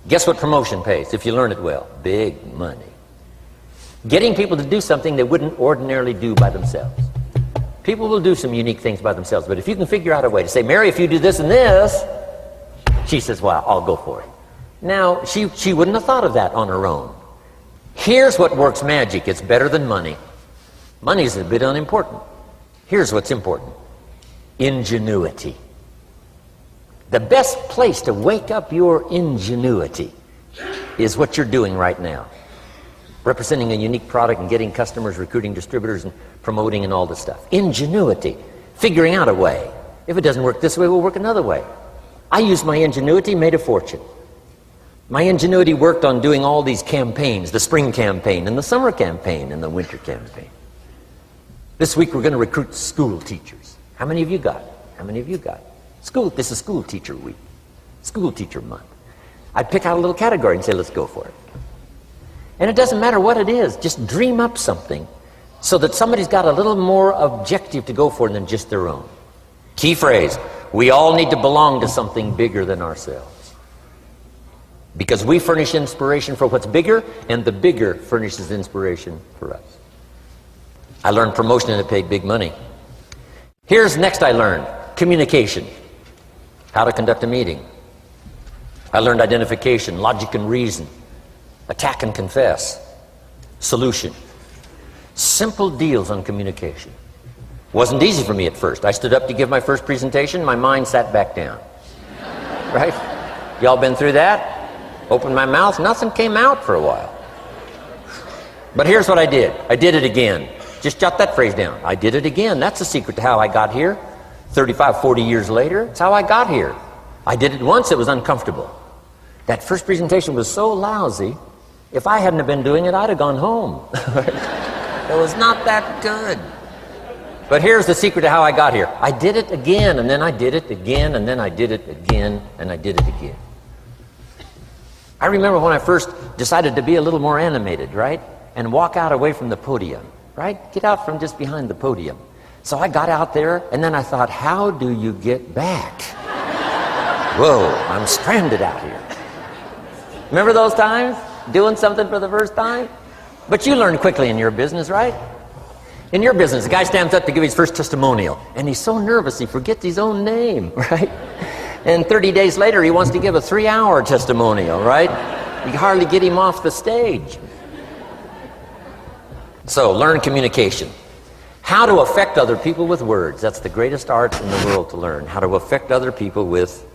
Guess what promotion pays if you learn it well? Big money. Getting people to do something they wouldn't ordinarily do by themselves. People will do some unique things by themselves, but if you can figure out a way to say, Mary, if you do this and this, she says, well, I'll go for it. Now, she wouldn't have thought of that on her own. Here's what works magic. It's better than money. Money's a bit unimportant. Here's what's important. Ingenuity. The best place to wake up your ingenuity is what you're doing right now. Representing a unique product and getting customers, recruiting distributors, and promoting and all this stuff. Ingenuity. Figuring out a way. If it doesn't work this way, we'll work another way. I used my ingenuity, made a fortune. My ingenuity worked on doing all these campaigns, the spring campaign and the summer campaign and the winter campaign. This week we're going to recruit school teachers. How many of you got? How many of you got? This is school teacher week. School teacher month. I'd pick out a little category and say, let's go for it. And it doesn't matter what it is, just dream up something so that somebody's got a little more objective to go for than just their own. Key phrase, we all need to belong to something bigger than ourselves. Because we furnish inspiration for what's bigger, and the bigger furnishes inspiration for us. I learned promotion and it paid big money. Here's next I learned, communication. How to conduct a meeting. I learned identification, logic and reason, attack and confess, solution. Simple deals on communication. Wasn't easy for me at first. I stood up to give my first presentation, my mind sat back down. Right? Y'all been through that? Opened my mouth, nothing came out for a while. But here's what I did. I did it again. Just jot that phrase down. I did it again. That's the secret to how I got here. 35, 40 years later, it's how I got here. I did it once, it was uncomfortable. That first presentation was so lousy, if I hadn't have been doing it, I'd have gone home. It was not that good. But here's the secret to how I got here. I did it again, and then I did it again, and then I did it again, and I did it again. I remember when I first decided to be a little more animated, right? And walk out away from the podium, right? Get out from just behind the podium. So I got out there, and then I thought, how do you get back? Whoa, I'm stranded out here. Remember those times? Doing something for the first time? But you learn quickly in your business, right? In your business, a guy stands up to give his first testimonial, and he's so nervous he forgets his own name, right? And 30 days later, he wants to give a 3-hour testimonial, right? You hardly get him off the stage. So, learn communication. How to affect other people with words. That's the greatest art in the world to learn. How to affect other people with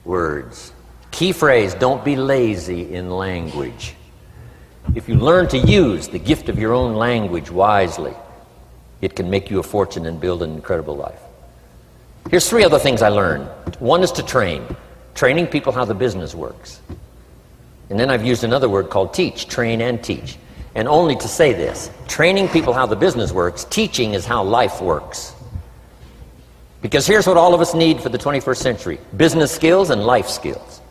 words. Key phrase, don't be lazy in language. If you learn to use the gift of your own language wisely, it can make you a fortune and build an incredible life. Here's 3 other things I learned. One is to train. Training people how the business works. And then I've used another word called teach. Train and teach. And only to say this, training people how the business works, teaching is how life works. Because here's what all of us need for the 21st century. Business skills and life skills.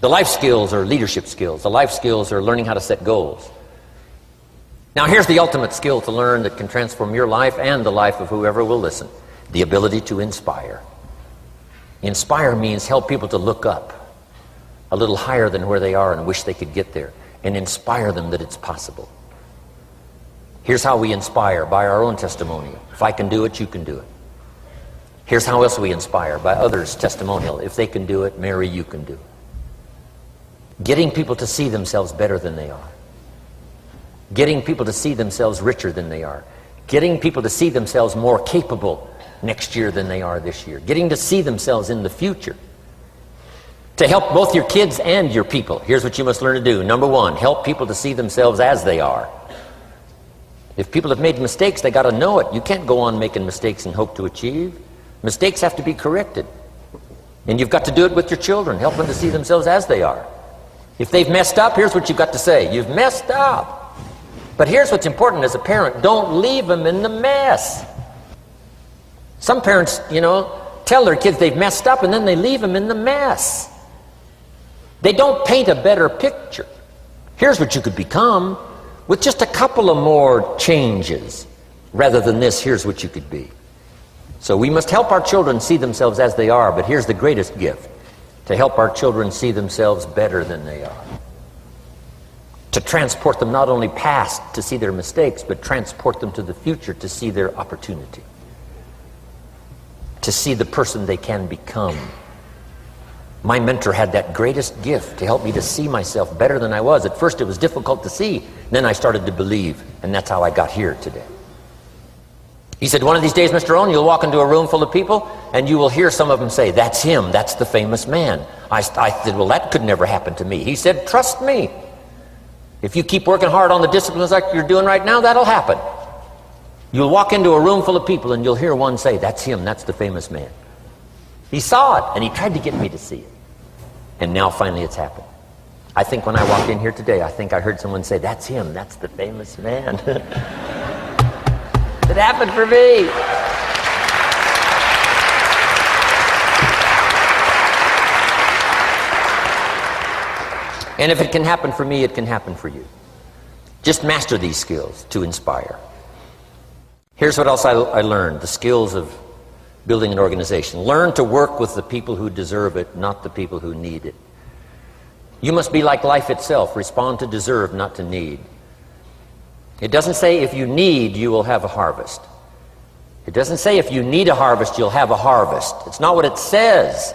The life skills are leadership skills. The life skills are learning how to set goals. Now here's the ultimate skill to learn that can transform your life and the life of whoever will listen. The ability to inspire. Inspire means help people to look up a little higher than where they are and wish they could get there, and inspire them that it's possible. Here's how we inspire, by our own testimonial. If I can do it, you can do it. Here's how else we inspire, by others' testimonial. If they can do it, Mary, you can do it. Getting people to see themselves better than they are. Getting people to see themselves richer than they are. Getting people to see themselves more capable next year than they are this year. Getting to see themselves in the future. To help both your kids and your people, here's what you must learn to do. Number one, help people to see themselves as they are. If people have made mistakes, they got to know it. You can't go on making mistakes and hope to achieve. Mistakes have to be corrected. And you've got to do it with your children. Help them to see themselves as they are. If they've messed up, here's what you've got to say. You've messed up. But here's what's important as a parent. Don't leave them in the mess. Some parents, tell their kids they've messed up and then they leave them in the mess. They don't paint a better picture. Here's what you could become with just a couple of more changes. Rather than this, here's what you could be. So we must help our children see themselves as they are, but here's the greatest gift. To help our children see themselves better than they are. To transport them not only past to see their mistakes, but transport them to the future to see their opportunity. To see the person they can become. My mentor had that greatest gift to help me to see myself better than I was. At first it was difficult to see. Then I started to believe, and that's how I got here today. He said, one of these days, Mr. Rohn, you'll walk into a room full of people, and you will hear some of them say, that's him, that's the famous man. I said, well, that could never happen to me. He said, trust me. If you keep working hard on the disciplines like you're doing right now, that'll happen. You'll walk into a room full of people, and you'll hear one say, that's him, that's the famous man. He saw it, and he tried to get me to see it. And now finally it's happened. I think when I walked in here today, I think I heard someone say, that's him, that's the famous man. It happened for me. And if it can happen for me, it can happen for you. Just master these skills to inspire. Here's what else I learned, the skills of building an organization. Learn to work with the people who deserve it, not the people who need it. You must be like life itself. Respond to deserve, not to need. It doesn't say if you need, you will have a harvest. It doesn't say if you need a harvest, you'll have a harvest. It's not what it says.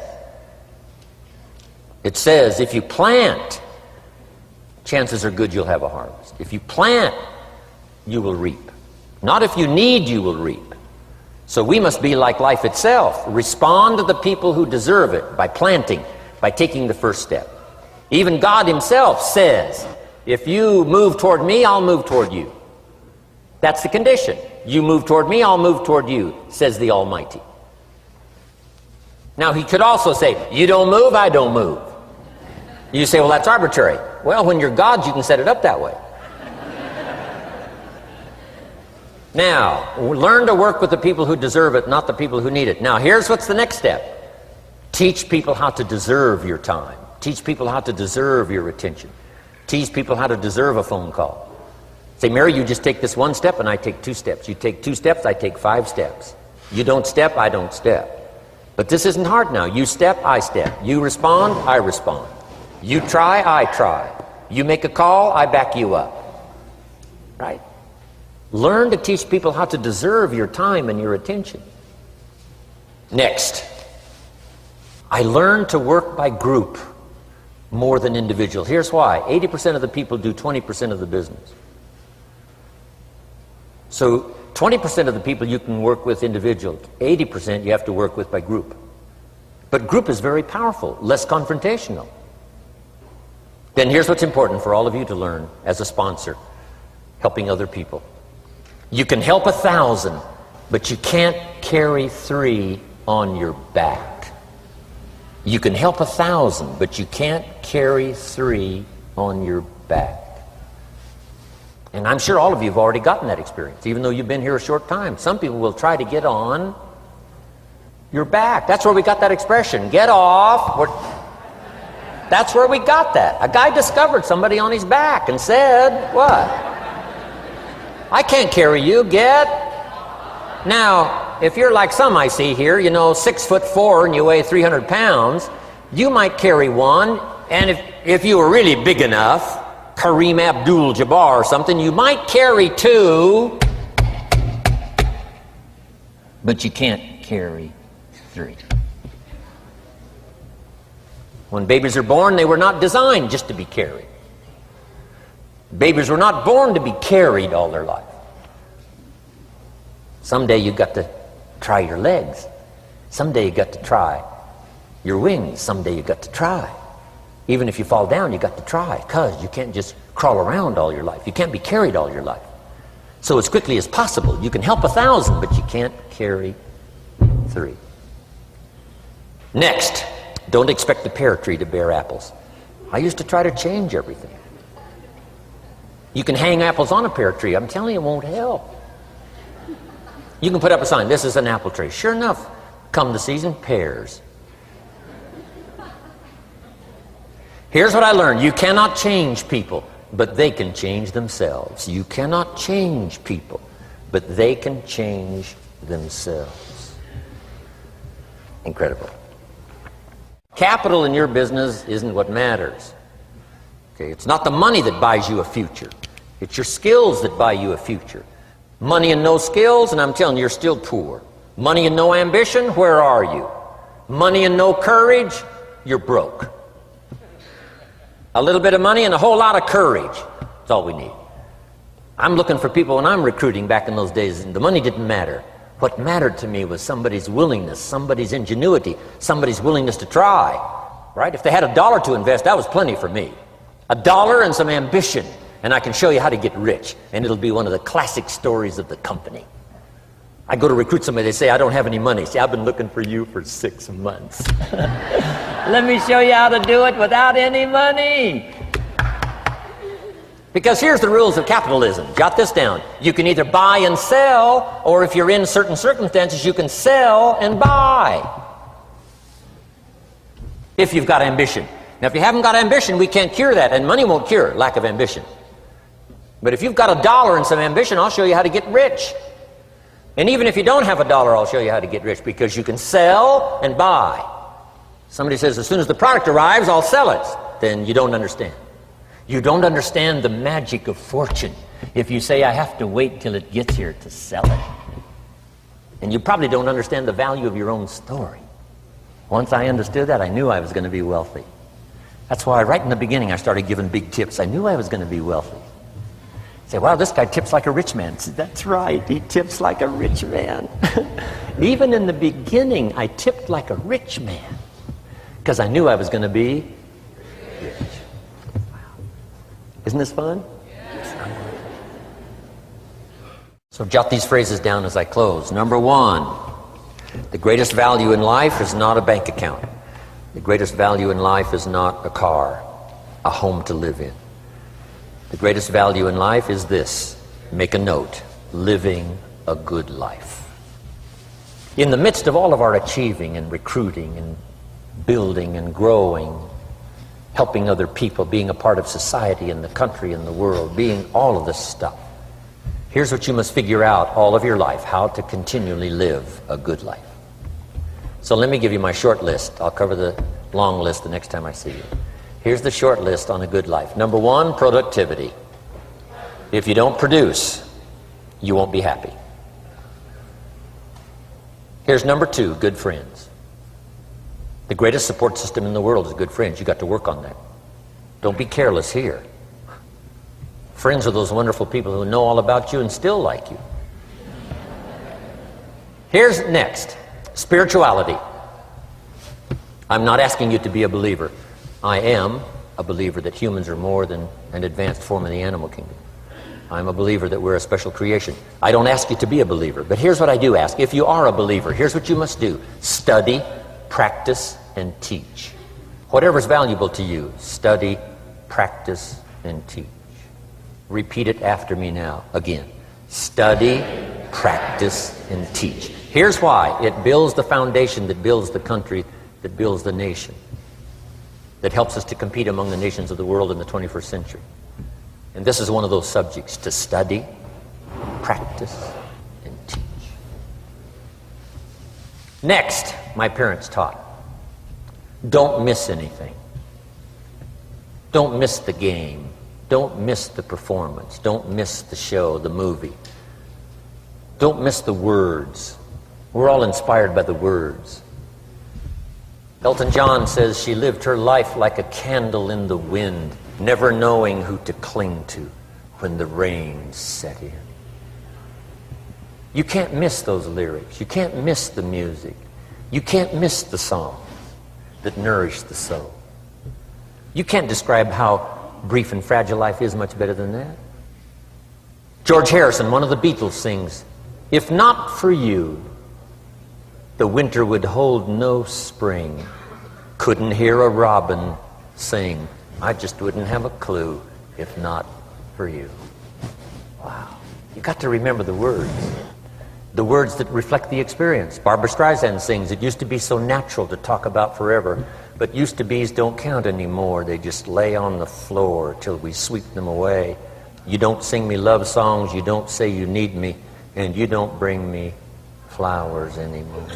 It says if you plant, chances are good you'll have a harvest. If you plant, you will reap. Not if you need, you will reap. So we must be like life itself. Respond to the people who deserve it by planting, by taking the first step. Even God himself says, if you move toward me, I'll move toward you. That's the condition. You move toward me, I'll move toward you, says the Almighty. Now he could also say, you don't move, I don't move. You say, well, that's arbitrary. Well, when you're God, you can set it up that way. Now, learn to work with the people who deserve it, not the people who need it. Now, here's what's the next step. Teach people how to deserve your time. Teach people how to deserve your attention. Teach people how to deserve a phone call. Say, Mary, you just take this one step and I take 2 steps. You take 2 steps, I take 5 steps. You don't step, I don't step. But this isn't hard now. You step, I step. You respond, I respond. You try, I try. You make a call, I back you up. Right? Learn to teach people how to deserve your time and your attention. Next, I learned to work by group more than individual. Here's why. 80% of the people do 20% of the business. So 20% of the people you can work with individual, 80% you have to work with by group. But group is very powerful, less confrontational. Then here's what's important for all of you to learn as a sponsor, helping other people. You can help 1,000, but you can't carry 3 on your back. You can help 1,000, but you can't carry 3 on your back. And I'm sure all of you have already gotten that experience, even though you've been here a short time. Some people will try to get on your back. That's where we got that expression, get off. That's where we got that. A guy discovered somebody on his back and said, what? I can't carry you, get. Now, if you're like some I see here, 6'4" and you weigh 300 pounds, you might carry one, and if you were really big enough, Kareem Abdul-Jabbar or something, you might carry two, but you can't carry three. When babies are born, they were not designed just to be carried. Babies were not born to be carried all their life. Someday you got to try your legs. Someday you got to try your wings. Someday you got to try. Even if you fall down, you got to try, because you can't just crawl around all your life. You can't be carried all your life. So as quickly as possible, you can help 1,000, but you can't carry 3. Next, don't expect the pear tree to bear apples. I used to try to change everything. You can hang apples on a pear tree. I'm telling you, it won't help. You can put up a sign, this is an apple tree. Sure enough, come the season, pears. Here's what I learned. You cannot change people, but they can change themselves. You cannot change people, but they can change themselves. Incredible. Capital in your business isn't what matters. Okay, it's not the money that buys you a future. It's your skills that buy you a future. Money and no skills, and I'm telling you, you're still poor. Money and no ambition, where are you? Money and no courage, you're broke. A little bit of money and a whole lot of courage. That's all we need. I'm looking for people when I'm recruiting back in those days, and the money didn't matter. What mattered to me was somebody's willingness, somebody's ingenuity, somebody's willingness to try. Right? If they had $1 to invest, that was plenty for me. $1 and some ambition, and I can show you how to get rich. And it'll be one of the classic stories of the company. I go to recruit somebody, they say, I don't have any money. See, I've been looking for you for 6 months. Let me show you how to do it without any money. Because here's the rules of capitalism. Jot this down. You can either buy and sell, or if you're in certain circumstances, you can sell and buy. If you've got ambition. Now, if you haven't got ambition, we can't cure that, and money won't cure lack of ambition. But if you've got $1 and some ambition, I'll show you how to get rich. And even if you don't have $1, I'll show you how to get rich, because you can sell and buy. Somebody says, as soon as the product arrives, I'll sell it. Then you don't understand. You don't understand the magic of fortune if you say, I have to wait till it gets here to sell it. And you probably don't understand the value of your own story. Once I understood that, I knew I was going to be wealthy. That's why right in the beginning I started giving big tips. I knew I was going to be wealthy. Say, wow, this guy tips like a rich man. Say, that's right, he tips like a rich man. Even in the beginning, I tipped like a rich man, because I knew I was going to be rich. Wow. Isn't this fun? Yes. So jot these phrases down as I close. Number 1, the greatest value in life is not a bank account. The greatest value in life is not a car, a home to live in. The greatest value in life is this. Make a note. Living a good life. In the midst of all of our achieving and recruiting and building and growing, helping other people, being a part of society and the country and the world, being all of this stuff, here's what you must figure out all of your life: how to continually live a good life. So let me give you my short list. I'll cover the long list the next time I see you. Here's the short list on a good life. Number 1, productivity. If you don't produce, you won't be happy. Here's number 2, good friends. The greatest support system in the world is good friends. You got to work on that. Don't be careless here. Friends are those wonderful people who know all about you and still like you. Here's next, spirituality. I'm not asking you to be a believer. I am a believer that humans are more than an advanced form of the animal kingdom. I'm a believer that we're a special creation. I don't ask you to be a believer, but here's what I do ask. If you are a believer, here's what you must do. Study, practice, and teach. Whatever's valuable to you, study, practice, and teach. Repeat it after me now. Again. Study, practice, and teach. Here's why. It builds the foundation that builds the country, that builds the nation, that helps us to compete among the nations of the world in the 21st century. And this is one of those subjects: to study, practice and teach. Next, my parents taught, don't miss anything. Don't miss the game. Don't miss the performance. Don't miss the show, the movie. Don't miss the words. We're all inspired by the words. Elton John says she lived her life like a candle in the wind, never knowing who to cling to when the rain set in. You can't miss those lyrics. You can't miss the music. You can't miss the songs that nourish the soul. You can't describe how brief and fragile life is much better than that. George Harrison, one of the Beatles, sings, "If not for you, the winter would hold no spring. Couldn't hear a robin sing. I just wouldn't have a clue if not for you." Wow. You got to remember the words. The words that reflect the experience. Barbra Streisand sings, "It used to be so natural to talk about forever, but used to be's don't count anymore. They just lay on the floor till we sweep them away. You don't sing me love songs, you don't say you need me, and you don't bring me flowers anymore."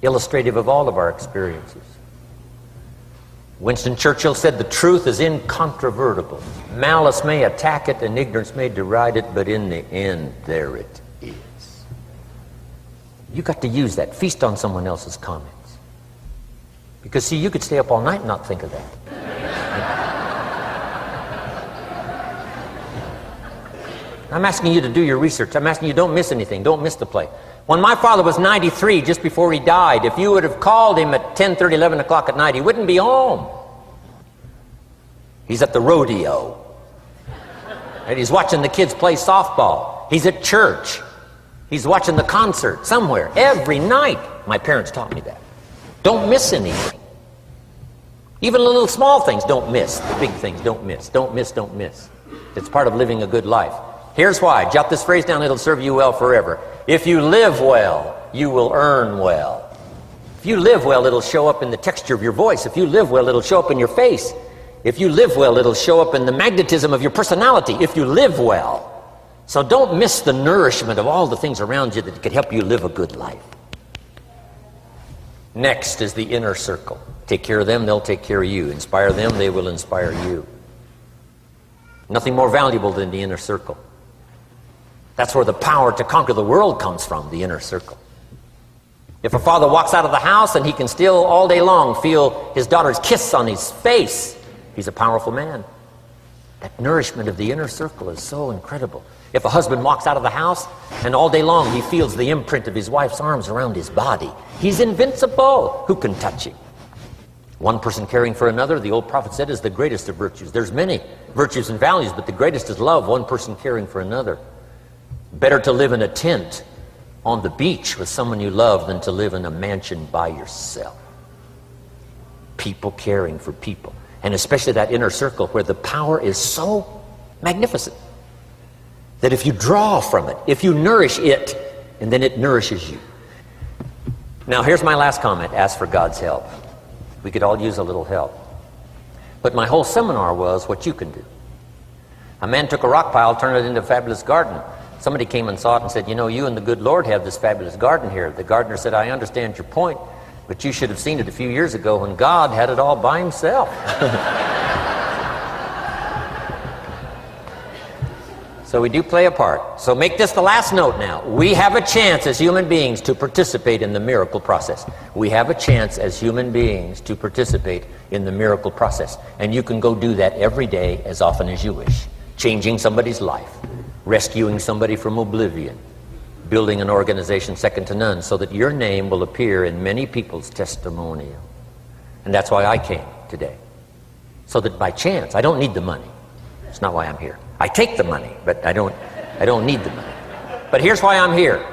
Illustrative of all of our experiences. Winston Churchill said, "The truth is incontrovertible. Malice may attack it and ignorance may deride it, but in the end, there it is." You got to use that. Feast on someone else's comments. Because, see, you could stay up all night and not think of that. I'm asking you to do your research. I'm asking you, don't miss anything. Don't miss the play. When my father was 93, just before he died, if you would have called him at 10:30, 11 o'clock at night, he wouldn't be home. He's at the rodeo. And he's watching the kids play softball. He's at church. He's watching the concert somewhere. Every night. My parents taught me that. Don't miss anything. Even the little small things, don't miss. The big things, don't miss. Don't miss, don't miss. It's part of living a good life. Here's why. Jot this phrase down, it'll serve you well forever. If you live well, you will earn well. If you live well, it'll show up in the texture of your voice. If you live well, it'll show up in your face. If you live well, it'll show up in the magnetism of your personality. If you live well. So don't miss the nourishment of all the things around you that could help you live a good life. Next is the inner circle. Take care of them, they'll take care of you. Inspire them, they will inspire you. Nothing more valuable than the inner circle. That's where the power to conquer the world comes from, the inner circle. If a father walks out of the house and he can still all day long feel his daughter's kiss on his face, he's a powerful man. That nourishment of the inner circle is so incredible. If a husband walks out of the house and all day long he feels the imprint of his wife's arms around his body, he's invincible. Who can touch him? One person caring for another, the old prophet said, is the greatest of virtues. There's many virtues and values, but the greatest is love, one person caring for another. Better to live in a tent on the beach with someone you love than to live in a mansion by yourself. People caring for people. And especially that inner circle where the power is so magnificent that if you draw from it, if you nourish it, and then it nourishes you. Now here's my last comment. Ask for God's help. We could all use a little help. But my whole seminar was what you can do. A man took a rock pile, turned it into a fabulous garden. Somebody came and saw it and said, "You know, you and the good Lord have this fabulous garden here." The gardener said, "I understand your point, but you should have seen it a few years ago when God had it all by himself." So we do play a part. So make this the last note now. We have a chance as human beings to participate in the miracle process. We have a chance as human beings to participate in the miracle process. And you can go do that every day as often as you wish. Changing somebody's life. Rescuing somebody from oblivion. Building an organization second to none so that your name will appear in many people's testimonial. And that's why I came today. So that by chance, I don't need the money. It's not why I'm here. I take the money, but I don't need the money. But here's why I'm here.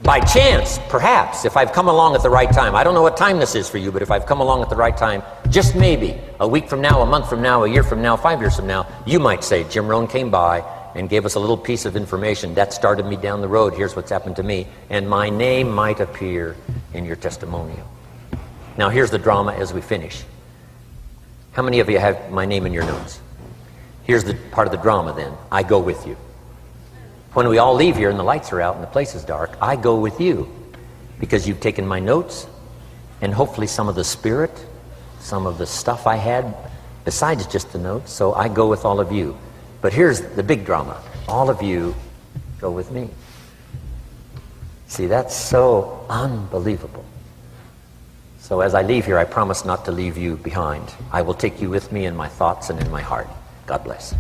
By chance, perhaps, if I've come along at the right time, I don't know what time this is for you, but if I've come along at the right time, just maybe, a week from now, a month from now, a year from now, 5 years from now, you might say, Jim Rohn came by and gave us a little piece of information. That started me down the road. Here's what's happened to me. And my name might appear in your testimonial. Now here's the drama as we finish. How many of you have my name in your notes? Here's the part of the drama then. I go with you. When we all leave here and the lights are out and the place is dark, I go with you because you've taken my notes and hopefully some of the spirit, some of the stuff I had besides just the notes. So I go with all of you. But here's the big drama. All of you go with me. See, that's so unbelievable. So as I leave here, I promise not to leave you behind. I will take you with me in my thoughts and in my heart. God bless.